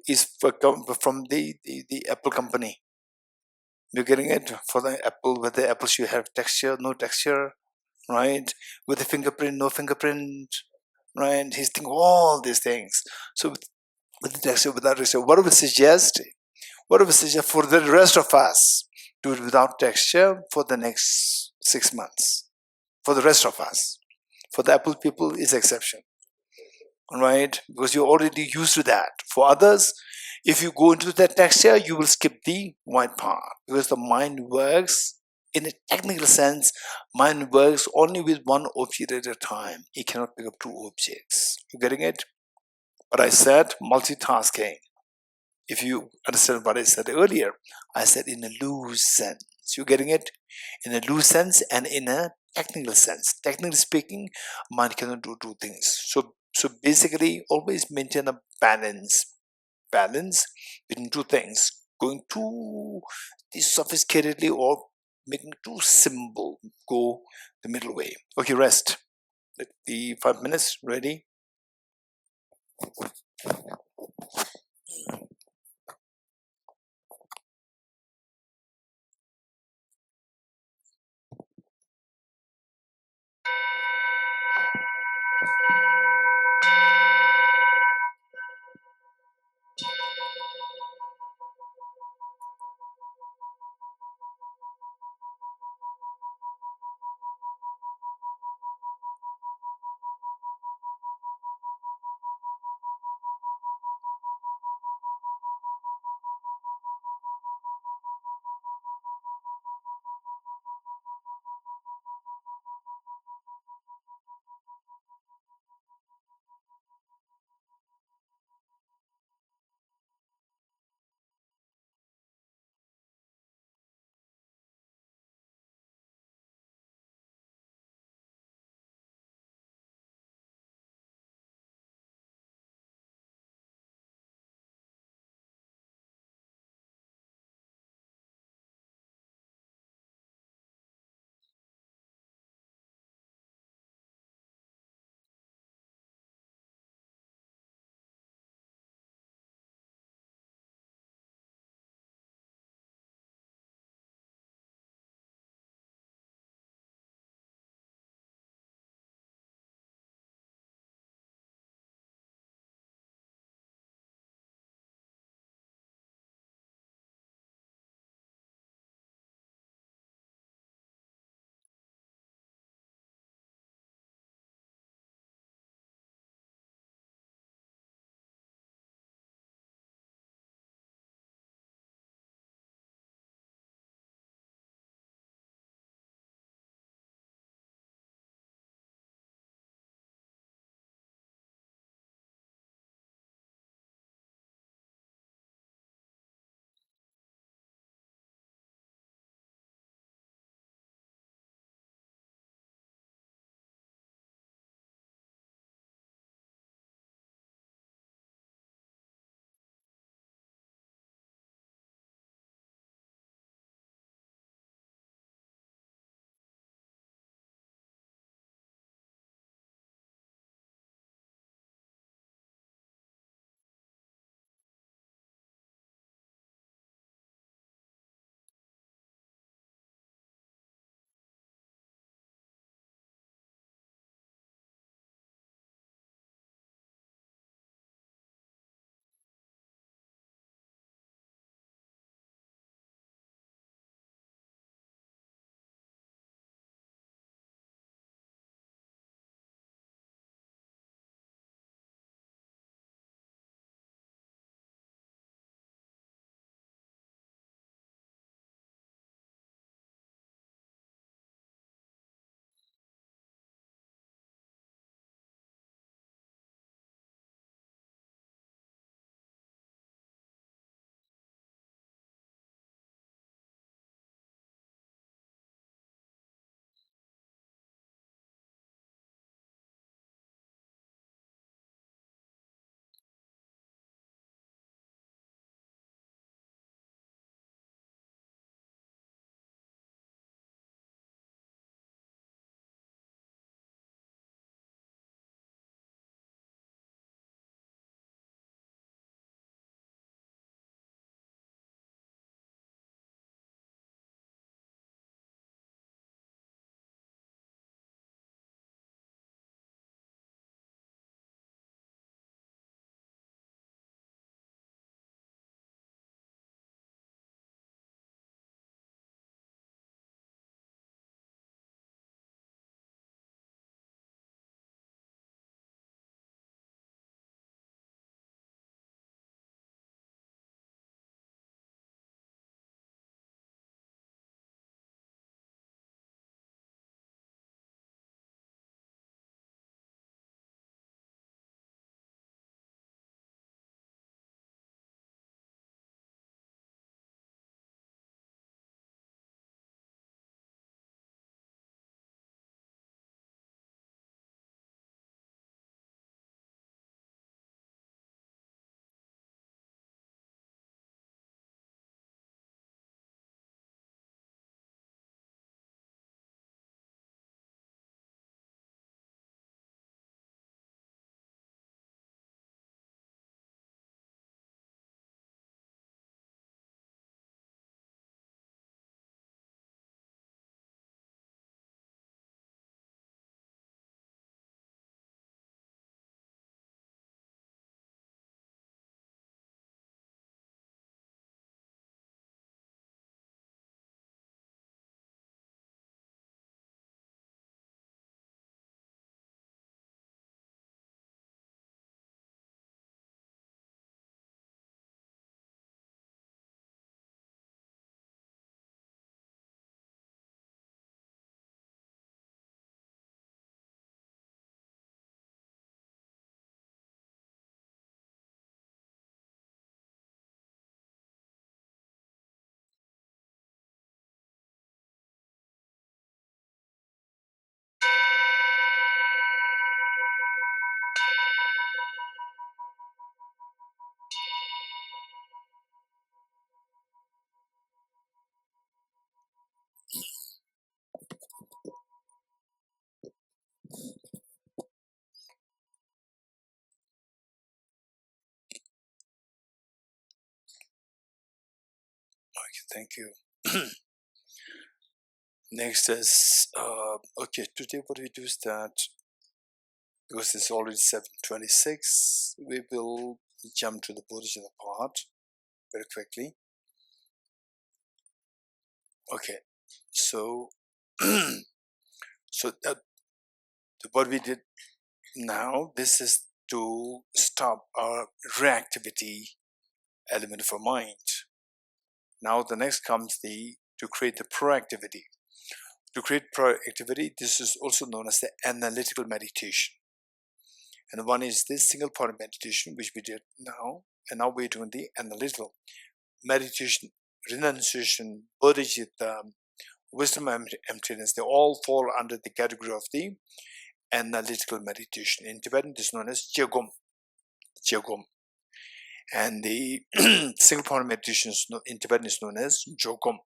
Is from the Apple company. You're getting it for the Apple. With the Apple should have texture, no texture, right? With the fingerprint, no fingerprint, right? He's thinking all these things. So with the texture, without texture, what do we suggest? What do we suggest for the rest of us? Do it without texture for the next 6 months. For the rest of us. For the Apple people, is exception. Right? Because you're already used to that. For others, if you go into that texture, you will skip the white part because the mind works in a technical sense. Mind works only with one object at a time. It cannot pick up two objects. You getting it? But I said multitasking. If you understand what I said earlier, I said in a loose sense. You getting it? In a loose sense and in a technical sense. Technically speaking, mind cannot do two things. So basically, always maintain a balance between two things. Going too sophisticatedly or making too simple. Go the middle way. Okay, rest. Let the 5 minutes ready. Thank you. Next is, okay, today what we do is that, because it's already 7:26, we will jump to the Bodhicitta part very quickly. Okay, so, so what we did now, this is to stop our reactivity element of our mind. Now the next comes to create the proactivity. To create proactivity, this is also known as the analytical meditation. And one is this single point meditation, which we did now, and now we're doing the analytical meditation, renunciation, bodhicitta, wisdom, emptiness. They all fall under the category of the analytical meditation. In Tibetan, it is known as jegom. And the single point meditation in Tibetan is known as jogom.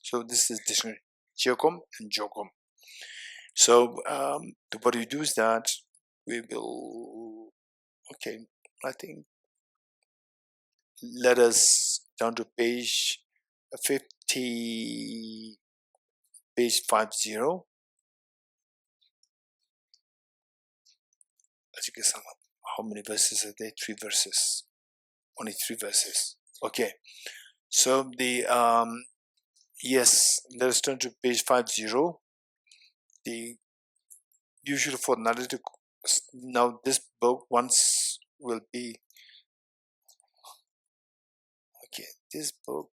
So this is dictionary, jegom and jogom. So what we do is that we will, okay, I think, let us down to page 50, page 50. How many verses are there? 3 verses. Only 3 verses. Okay. So the yes, let us turn to page 50. The usual for analytic. Now this book once will be, okay, this book,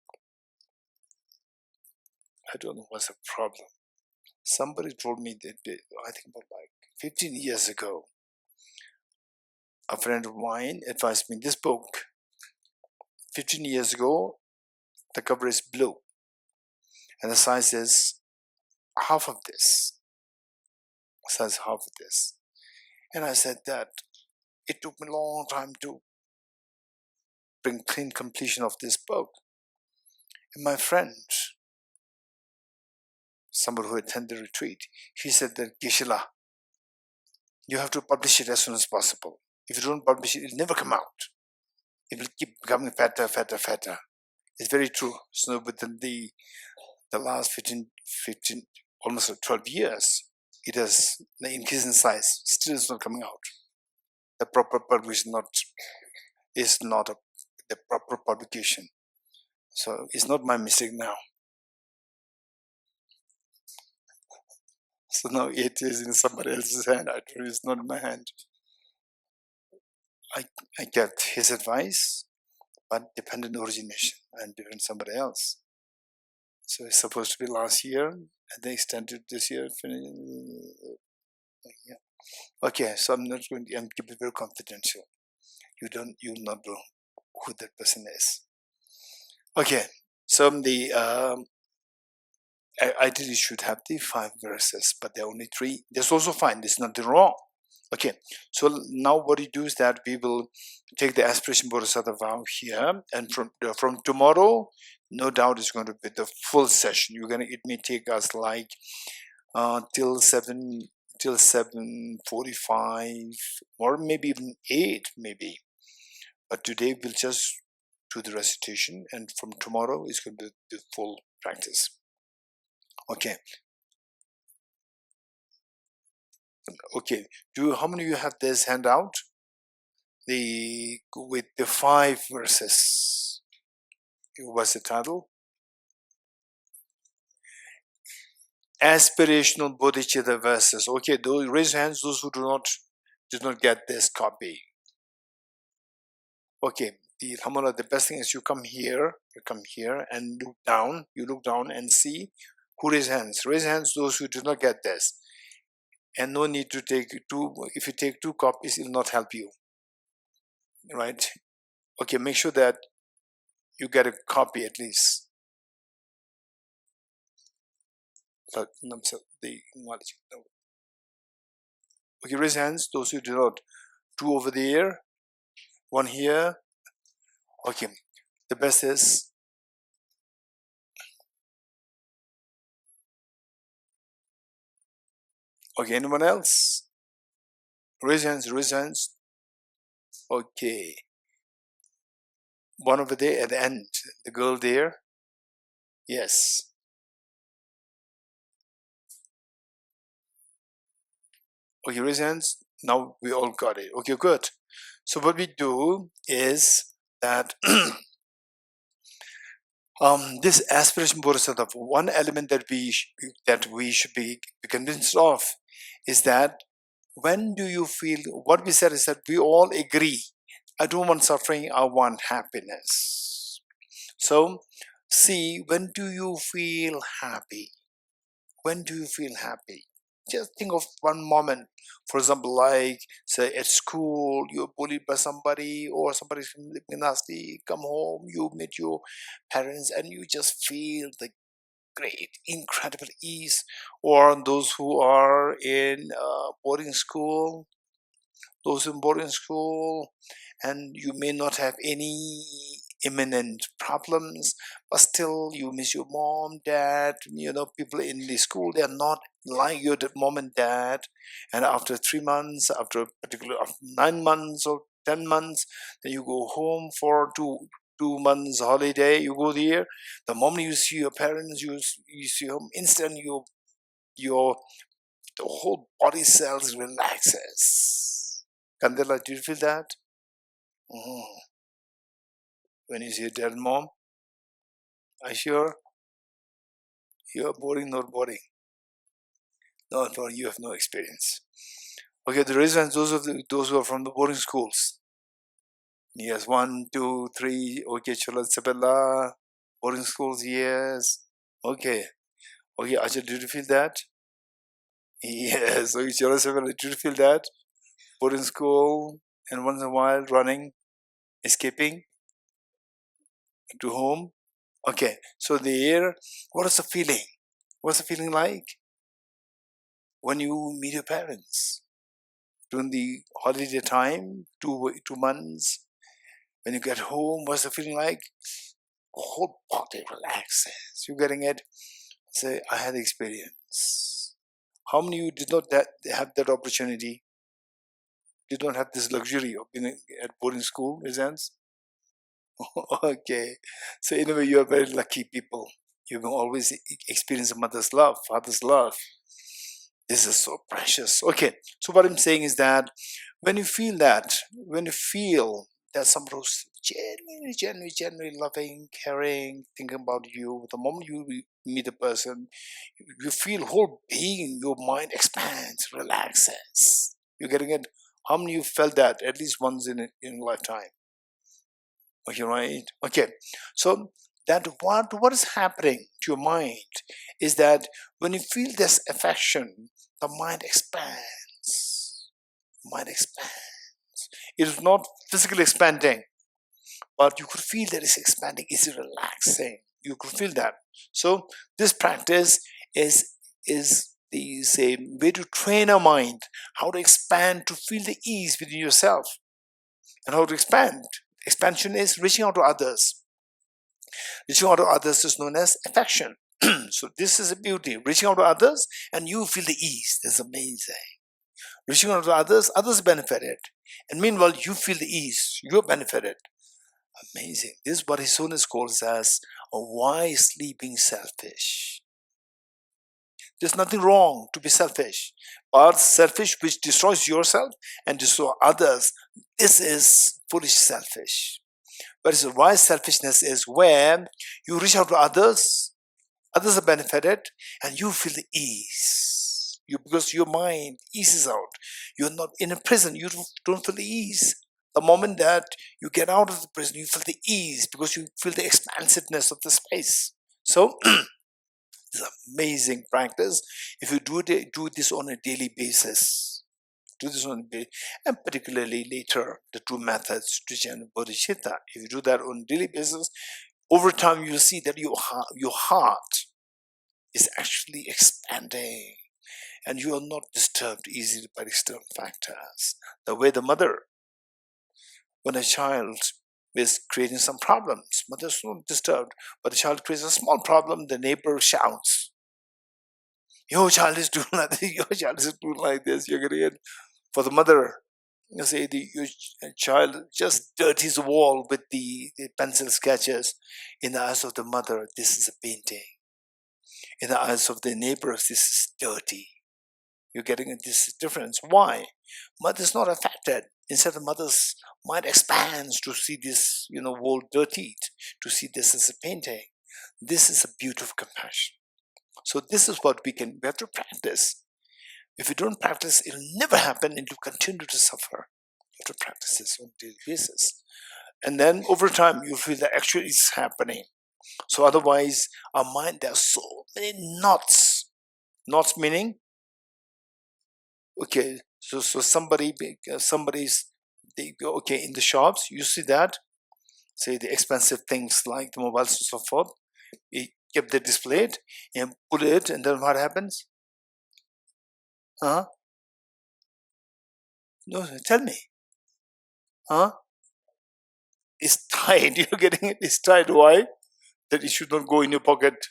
I don't know what's the problem. Somebody told me that, I think about like 15 years ago, a friend of mine advised me this book. 15 years ago, the cover is blue, and the size is half of this. Size half of this. And I said that it took me a long time to bring clean completion of this book. And my friend, somebody who attended the retreat, he said that, Geshe-la, you have to publish it as soon as possible. If you don't publish it, it'll never come out. It will keep becoming fatter, fatter, fatter. It's very true. So within the last 15, almost 12 years, it has increased in size. Still it's not coming out. The proper publication is not the proper publication. So it's not my mistake now. So now it is in somebody else's hand. It's not in my hand. I get his advice, but dependent origination and depend somebody else. So it's supposed to be last year, and they extended this year. Yeah. Okay, so I'm not going to. I'm keep it very confidential. You'll not know who that person is. Okay, so the ideally should have the 5 verses, but there are only 3. That's also fine. There's nothing wrong. Okay, so now what we do is that we will take the aspiration bodhisattva vow here, and from tomorrow, no doubt it's going to be the full session. It may take us like till 7:45, or maybe even 8, maybe. But today we'll just do the recitation, and from tomorrow it's going to be the full practice. Okay. Okay. How many of you have this handout? With the 5 verses. What's the title? Aspirational bodhicitta verses. Okay, raise your hands, those who did not get this copy. Okay, the best thing is you come here and look down. You look down and see who raise hands. Raise hands, those who did not get this. And no need to take 2. If you take 2 copies, it will not help you. Right? Okay, make sure that you get a copy at least. But the knowledge. Okay, raise hands, those who do not. 2 over there, 1 here. Okay, the best is. Okay, anyone else? Raise hands, raise hands. Okay. 1 over there at the end, the girl there. Yes. Okay, raise hands. Now we all got it. Okay, good. So what we do is that this aspiration bodhisattva, one element that we should be convinced of is that when do you feel, what we said is that we all agree, I don't want suffering, I want happiness. So see, when do you feel happy? When do you feel happy? Just think of one moment. For example, like say at school, you're bullied by somebody, or somebody's nasty, come home, you meet your parents, and you just feel the great, incredible ease. Or those who are in boarding school, and you may not have any imminent problems, but still you miss your mom, dad, people in the school, they are not like your mom and dad. And after 3 months, after 9 months or 10 months, then you go home for two months holiday, you go there. The moment you see your parents, you see them, instant your the whole body cells relaxes. Candela, do you feel that? When you see your dad and mom, are you sure? You're boring, not boring. No, you have no experience. Okay, the reason those who are from the boarding schools. Yes, 1, 2, 3. Okay, Chola Sabella. Boarding schools, yes. Okay. Okay, Ajay, did you feel that? Yes. Okay, Chola Sabella, did you feel that? Boarding school, and once in a while running, escaping to home. Okay, so there, what is the feeling? What's the feeling like when you meet your parents during the holiday time, 2 months? When you get home, what's the feeling like? The whole body relaxes. You're getting it? Say, I had experience. How many of you did not have that opportunity? Did not have this luxury of being at boarding school, resents? Okay, so in a way, you are very lucky people. You can always experience a mother's love, father's love. This is so precious. Okay, so what I'm saying is that when you feel that somebody who's genuinely loving, caring, thinking about you, the moment you meet a person, you feel whole being, your mind expands, relaxes. You're getting it? How many of you felt that at least once in a lifetime? Okay, right? Okay, so that what is happening to your mind is that when you feel this affection, the mind expands. Mind expands. It is not physically expanding, but you could feel that it's expanding. It's relaxing. You could feel that. So this practice is the same way to train our mind, how to expand, to feel the ease within yourself, and how to expand. Expansion is reaching out to others. Reaching out to others is known as affection. So this is a beauty. Reaching out to others and you feel the ease. That's amazing. Reaching out to others benefited. And meanwhile, you feel the ease. You're benefited. Amazing. This is what Hisunas calls as a wise sleeping selfish. There's nothing wrong to be selfish. But selfish which destroys yourself and destroys others, this is foolish selfish. Whereas wise selfishness is where you reach out to others are benefited, and you feel the ease. Because your mind eases out. You're not in a prison, you don't feel the ease. The moment that you get out of the prison, you feel the ease because you feel the expansiveness of the space. So, it's amazing practice. If you do this on a daily basis, and particularly later, the two methods, Trichan and Bodhicitta, if you do that on a daily basis, over time you'll see that your heart is actually expanding and you are not disturbed easily by external factors. The way the mother, when a child is creating some problems, mother's not disturbed, but the child creates a small problem, the neighbor shouts, your child is doing like this, your child is doing like this, you're getting it. For the mother, You say your child just dirties the wall with the pencil sketches. In the eyes of the mother, this is a painting. In the eyes of the neighbors, this is dirty. You're getting this difference. Why? Mother's not affected. Instead, the mother's mind expands to see this, wall dirtied, to see this as a painting. This is a beauty of compassion. So this is what we have to practice. If you don't practice, it'll never happen and you'll continue to suffer. You have to practice this on a daily basis. And then over time, you'll feel that actually it's happening. So otherwise, our mind, there are so many knots. Knots meaning, okay, so somebody's, they go, okay, in the shops, you see that, say the expensive things like the mobiles and so forth, you keep them displayed and put it, and then what happens? Huh? No, tell me. Huh? It's tight. You're getting it? It's tight. Why? That it should not go in your pocket.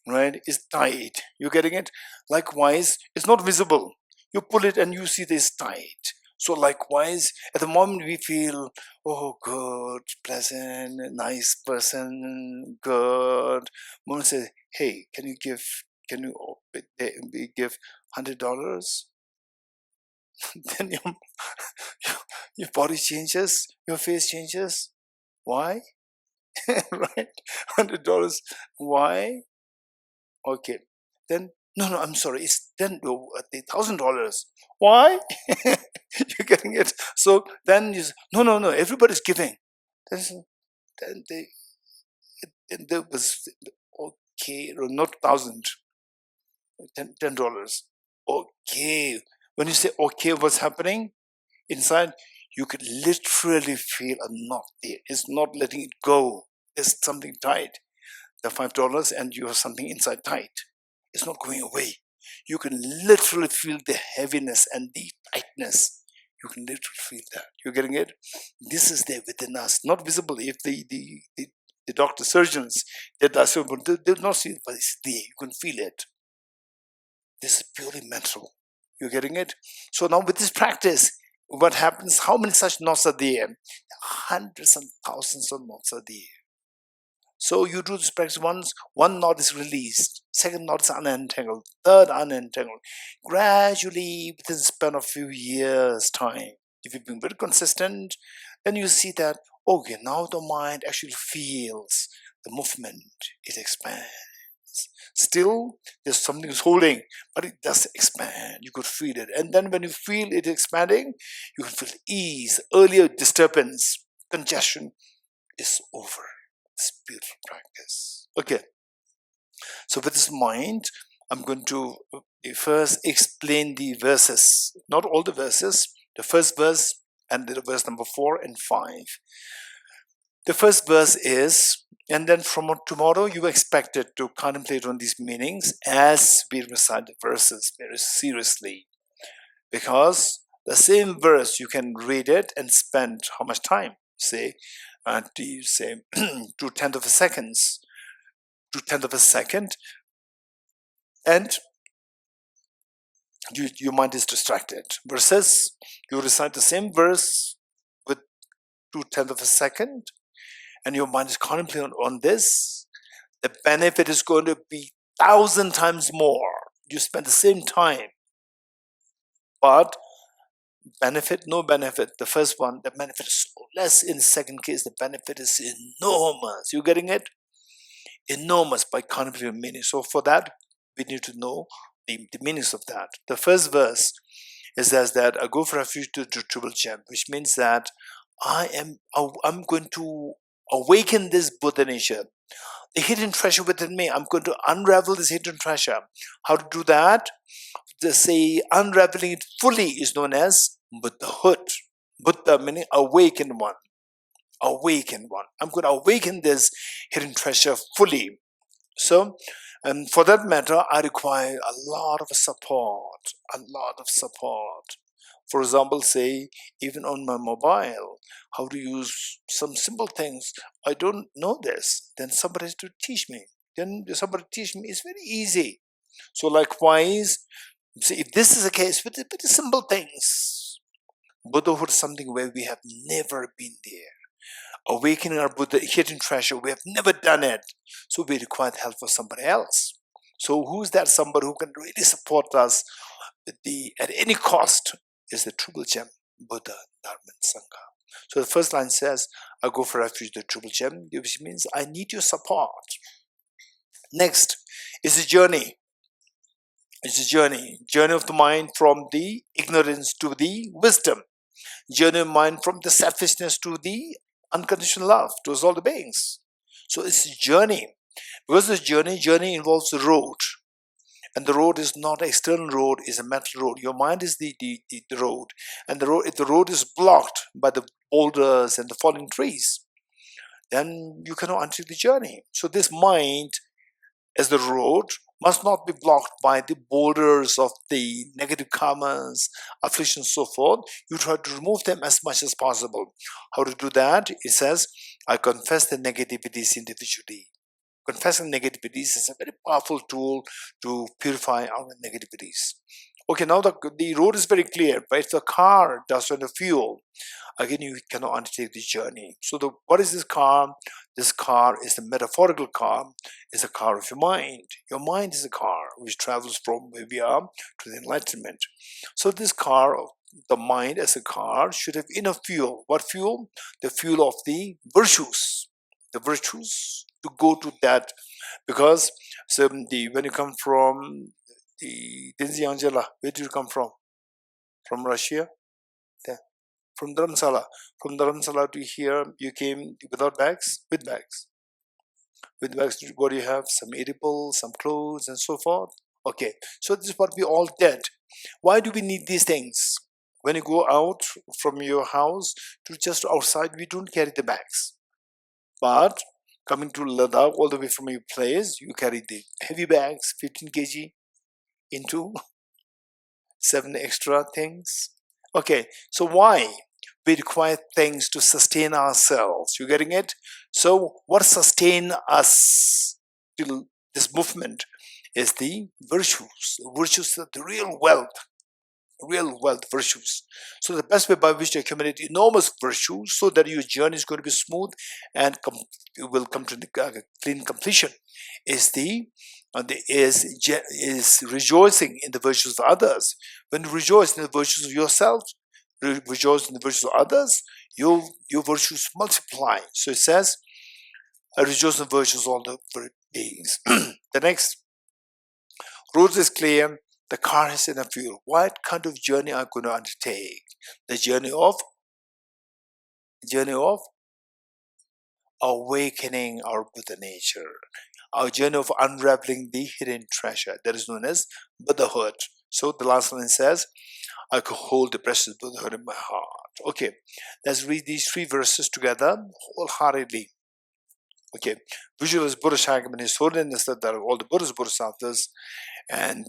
Right? It's tight. You're getting it? Likewise, it's not visible. You pull it and you see this tight. So likewise, at the moment we feel, oh, good, pleasant, nice person, good. Moment says, hey, can you give $100? Then your body changes, your face changes. Why? Right? $100. Why? Okay. Then no, I'm sorry. It's then $1,000. Why? You're getting it. So then you say, no. Everybody's giving. Then there was okay, not $1,000, $10. Okay. When you say okay, what's happening inside? You could literally feel a knot there. It's not letting it go. There's something tight. The $5 and you have something inside tight. It's not going away. You can literally feel the heaviness and the tightness. You can literally feel that. You're getting it? This is there within us, not visible. If the doctor, surgeons, they'll not see it, but it's there. You can feel it. This is purely mental. You're getting it? So now with this practice, what happens? How many such knots are there? Hundreds and thousands of knots are there. So you do this practice once, one knot is released, second knot is unentangled, third unentangled. Gradually, within the span of a few years' time, if you've been very consistent, then you see that, okay, now the mind actually feels the movement, it expands. Still, there's something is holding, but it does expand. You could feel it. And then when you feel it expanding, you can feel ease, earlier disturbance, congestion is over. Beautiful practice. Okay, so with this mind, I'm going to first explain the verses, not all the verses, the first verse and the verse number 4 and 5. The first verse is, and then from tomorrow you are expected to contemplate on these meanings as we recite the verses very seriously, because the same verse you can read it and spend how much time? Say 2/10 of a second, and your mind is distracted. Versus you recite the same verse with 2/10 of a second, and your mind is contemplating on this. The benefit is going to be 1,000 times more. You spend the same time, but benefit, no benefit. The first one, the benefit is so less. In the second case, the benefit is enormous. You getting it? Enormous by contemplating meaning. So for that, we need to know the meanings of that. The first verse is as that I go for refuge to triple gem, which means that I'm going to awaken this Buddha nature, the hidden treasure within me. I'm going to unravel this hidden treasure. How to do that? To say unraveling it fully is known as Buddhahood. Buddha meaning awakened one. Awakened one. I'm going to awaken this hidden treasure fully. So, and for that matter, I require a lot of support. For example, say, even on my mobile, how to use some simple things. I don't know this. Then somebody has to teach me. It's very easy. So likewise, see, if this is the case with the simple things, Buddhahood is something where we have never been there. Awakening our Buddha hidden treasure, we have never done it. So we require help for somebody else. So who's that somebody who can really support us at any cost? Is the Triple Gem, Buddha, Dharma, and Sangha. So the first line says, I go for refuge, the Triple Gem, which means I need your support. Next is a journey. It's a journey of the mind from the ignorance to the wisdom. Journey of mind from the selfishness to the unconditional love towards all the beings. So it's a journey. Because this journey involves the road. And the road is not an external road, it's a mental road. Your mind is the road. And if the road is blocked by the boulders and the falling trees, then you cannot undertake the journey. So this mind as the road must not be blocked by the boulders of the negative karmas, afflictions, so forth. You try to remove them as much as possible. How to do that? It says, I confess the negativities individually. Confessing negativities is a very powerful tool to purify our negativities. Okay, now the road is very clear, but if the car doesn't have fuel, again you cannot undertake the journey. So what is this car? This car is the metaphorical car, is a car of your mind. Your mind is a car which travels from where we are to the enlightenment. So this car, the mind as a car, should have enough fuel. What fuel? The fuel of the virtues. The virtues to go to that, because when you come from the Denzi Angela, where did you come from? From Russia? There. From Dharamsala. From Dharamsala to here, you came without bags? With bags. With bags, what do you have? Some edibles, some clothes, and so forth. Okay, so this is what we all did. Why do we need these things? When you go out from your house to just outside, we don't carry the bags. But coming to Ladakh, all the way from your place, you carry the heavy bags, 15 kg, into 7 extra things. Okay, so why? We require things to sustain ourselves. You getting it? So what sustain us till this movement is the virtues. The virtues are the real wealth virtues. So the best way by which to accumulate enormous virtues so that your journey is going to be smooth and you will come to the clean completion is rejoicing in the virtues of others. When you rejoice in the virtues of yourself, rejoice in the virtues of others, your virtues multiply. So it says, I rejoice in the virtues of all the beings. The next road is clear. The car has enough fuel. What kind of journey are you going to undertake? The journey of awakening our Buddha nature. Our journey of unraveling the hidden treasure that is known as Buddhahood. So the last line says, I could hold the precious Buddhahood in my heart. Okay, let's read these 3 verses together wholeheartedly. Okay, visualize Buddha Shakam and His Holiness, that are all the Buddhas, Bodhisattvas, and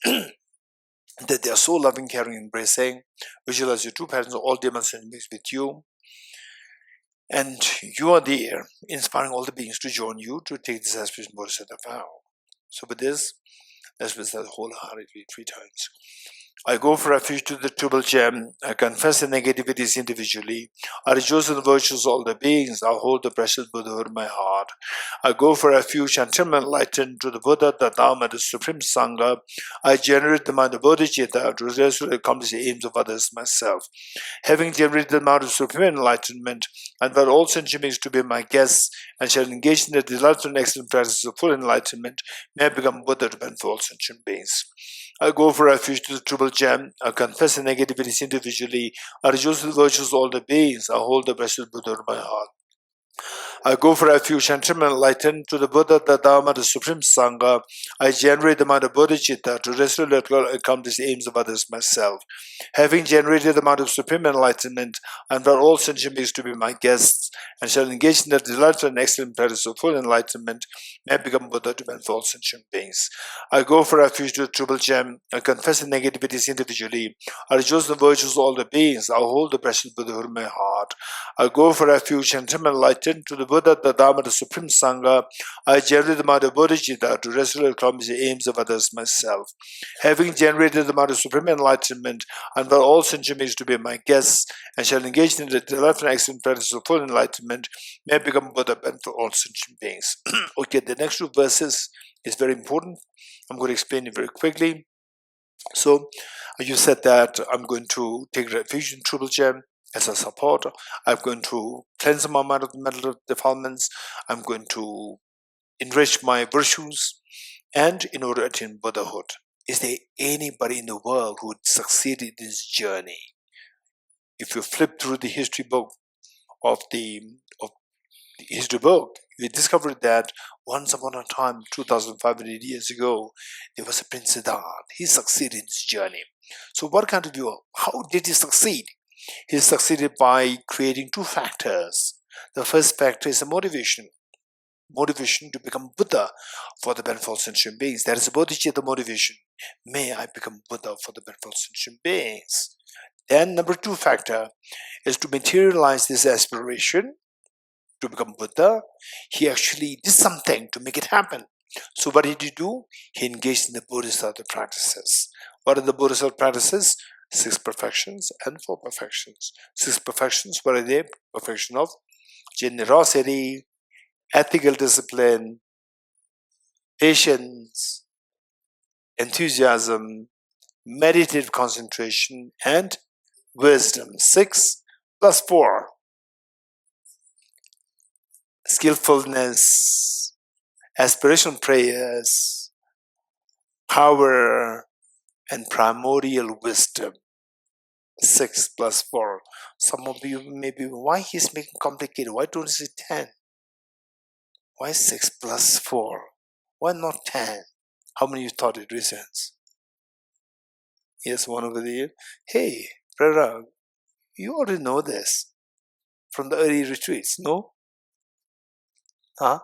that they are so loving, caring, embracing. Visualize your 2 parents, all demons and beings with you. And you are there, inspiring all the beings to join you to take this aspiration Bodhisattva vow. So with this, let's recite wholeheartedly 3 times. I go for refuge to the Triple Gem. I confess the negativities individually. I rejoice in the virtues of all the beings. I hold the precious Buddhahood in my heart. I go for refuge until I'm enlightened to the Buddha, the Dharma, the Supreme Sangha. I generate the mind of Bodhicitta to resolve accomplish the aims of others myself. Having generated the mind of Supreme Enlightenment, I invite all sentient beings to be my guests and shall engage in the delightful and excellent practice of full enlightenment. May I become Buddha to benefit all sentient beings. I go for refuge to the Triple Gem. I confess the negativities individually. I rejoice in the virtues of all the beings. I hold the precious Buddha in my heart. I go for refuge until I'm enlightened to the Buddha, the Dharma, the Supreme Sangha. I generate the mind of Bodhicitta to resolutely accomplish the aims of others myself. Having generated the mind of Supreme Enlightenment, I invite all sentient beings to be my guests and shall engage in the delightful and excellent practice of full enlightenment. May I become Buddha to benefit all sentient beings. I go for refuge to the Triple Gem. I confess the negativities individually. I rejoice in the virtues of all the beings. I hold the precious Buddhahood in my heart. I go for refuge until I'm enlightened to the Buddha, the Dharma, the Supreme Sangha, I generate the mind of bodhicitta to resolve the aims of others myself. Having generated the mind of supreme enlightenment, I invite all sentient beings to be my guests and shall engage in the delightful and excellent practice of full enlightenment, may I become Buddha and for all sentient beings. Okay, the next two verses is very important. I'm going to explain it very quickly. So, you said that I'm going to take refuge in Triple Gem as a support. I'm going to cleanse my mind of the mental defilements. I'm going to enrich my virtues, and in order to attain Buddhahood. Is there anybody in the world who would succeed in this journey? If you flip through the history book of the history book, you discover that once upon a time, 2,500 years ago, there was a Prince Siddhartha. He succeeded in this journey. So what kind of view? How did he succeed? He succeeded by creating two factors. The first factor is the motivation to become Buddha for the benefit of sentient beings. That is bodhicitta motivation. May I become Buddha for the benefit of sentient beings. Then number two factor is to materialize this aspiration to become Buddha. He actually did something to make it happen. So what did he do? He engaged in the Bodhisattva practices. What are the Bodhisattva practices? 6 perfections and 4 perfections. 6 perfections, what are they? Perfection of generosity, ethical discipline, patience, enthusiasm, meditative concentration, and wisdom. 6 plus 4. Skillfulness, aspiration prayers, power, and primordial wisdom. 6 plus 4. Some of you may be, why he's making complicated? Why don't you say 10? Why 6 plus 4? Why not 10? How many of you thought it reasons? Yes, one over there. Hey, Prarag, you already know this from the early retreats, no? Huh?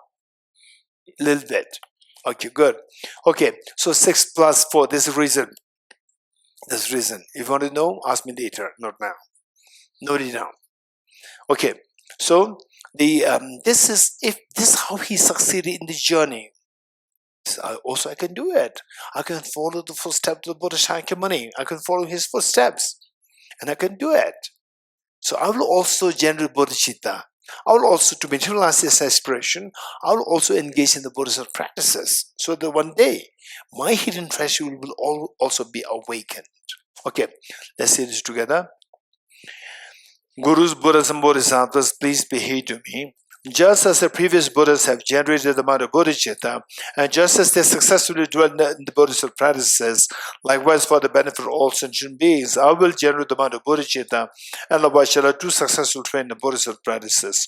A little bit. Okay, good. Okay, so 6 plus 4, this is reason. This reason. If you want to know, ask me later, not now. Note it down. Okay, so this is how he succeeded in this journey. Also, I can do it. I can follow the footsteps of the Buddha Shakyamuni. I can follow his footsteps, and I can do it. So I will also generate bodhicitta. I will also, to materialize this aspiration, I will also engage in the Bodhisattva practices, so that one day my hidden treasure will also be awakened. Okay, let's say this together. Gurus, Buddhas, and Bodhisattvas, please be here to me. Just as the previous Buddhas have generated the mind of bodhicitta, and just as they successfully dwell in the Bodhisattva practices, likewise for the benefit of all sentient beings, I will generate the mind of bodhicitta, and likewise shall I do successful train in the Bodhisattva practices.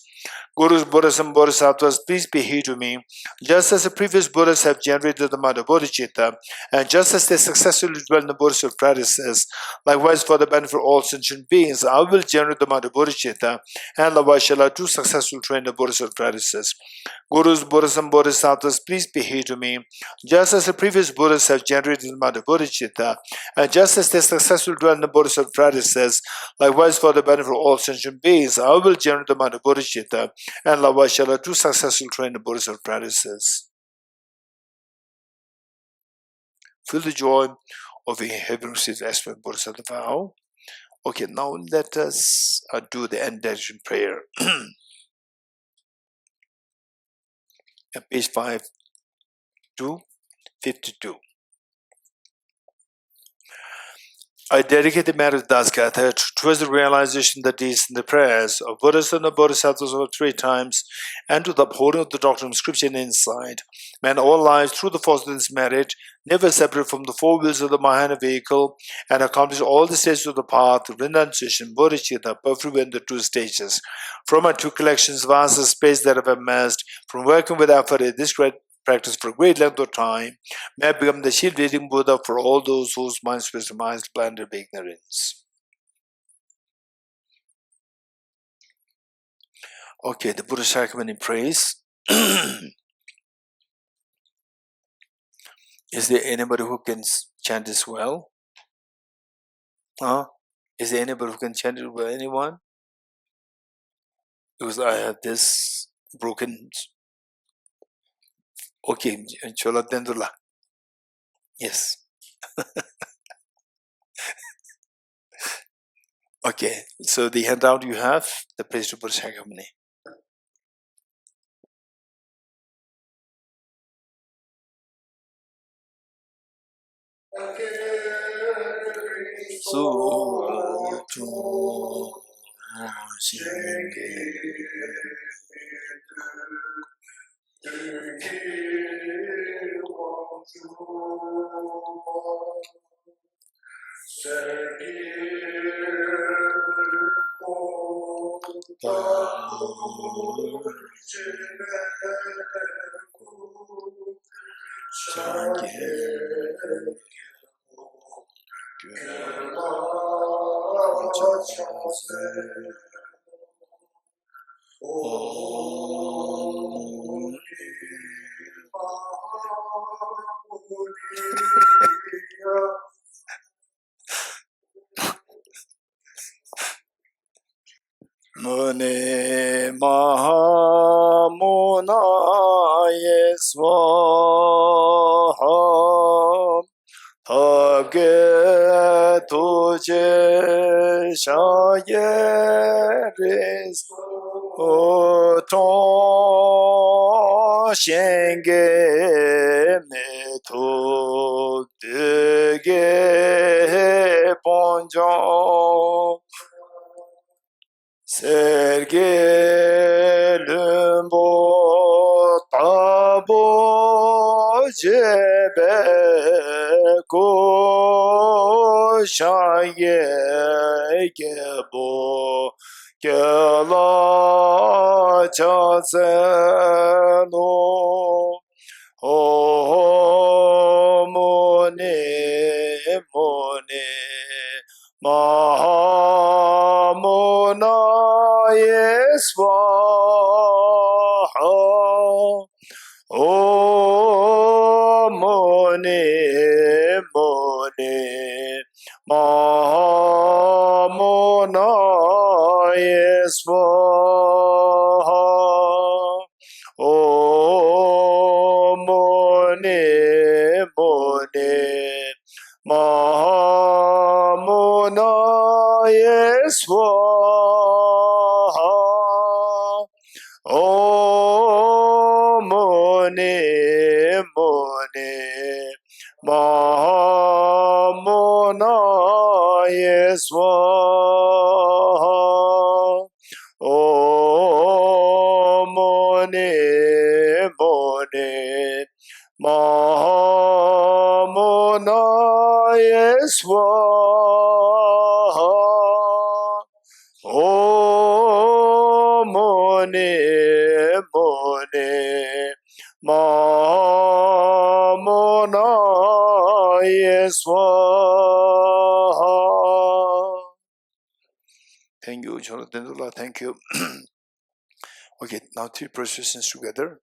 Gurus, Buddhas, and Bodhisattvas, please be here to me. Just as the previous Buddhas have generated the mind of bodhicitta, and just as they successfully dwell in the Bodhisattva practices, likewise for the benefit of all sentient beings, I will generate the mind of bodhicitta, and likewise shall I do successful train in the Bodhisattva practices. Gurus, Buddhas, and Bodhisattvas, please be here to me. Just as the previous Buddhas have generated the mind of bodhicitta, and just as they successfully dwell in the Bodhisattva practices, likewise for the benefit of all sentient beings, I will generate the mind of bodhicitta, and likewise shall I do successful train in the Bodhisattva practices. Feel the joy of having received the aspect Bodhisattva vow. Okay, now let us do the end direction prayer. At page 5 to 52. I dedicate the matter of Dasgatha towards the realization that these in the prayers of Buddhas and the Bodhisattvas over 3 times, and to the upholding of the doctrine of scripture and insight. Man, all lives through the force of this merit, never separate from the 4 wheels of the Mahayana vehicle, and accomplish all the stages of the path, renunciation, bodhicitta, perfect in the 2 stages. From my 2 collections, vast space that I've amassed, from working with effort in this great practice for a great length of time, may I become the shield-wielding Buddha for all those whose minds were surmised blinded by ignorance. Okay, the Buddha Shakyamuni prays. Is there anybody who can chant this well? Is there anybody who can chant it well? Anyone? Because I have this broken. Okay, Chola Dendula. Yes. Okay, so the handout you have, the place to put ceremony. So Mune Maha Munaye Swaha Hage Tuje Shaye Res Oton Shenge Meto Dege Ponjon Serge Lumbo Tabo Jebe Ko Shaye Gebo Gela Chazeno Oh Mone Mone Mahamona Yeswaha Om Mone Mone Mahamona Yeswaha Om Mone Mone Mahamona Yeswaha Om Mone Mone Mahamona Yeswaha Om Mone Mone Mahamona Yeswaha Om Mone Mone Mahamona Yeswaha. Thank you, Jonathan. Thank you. Okay, now three processions together.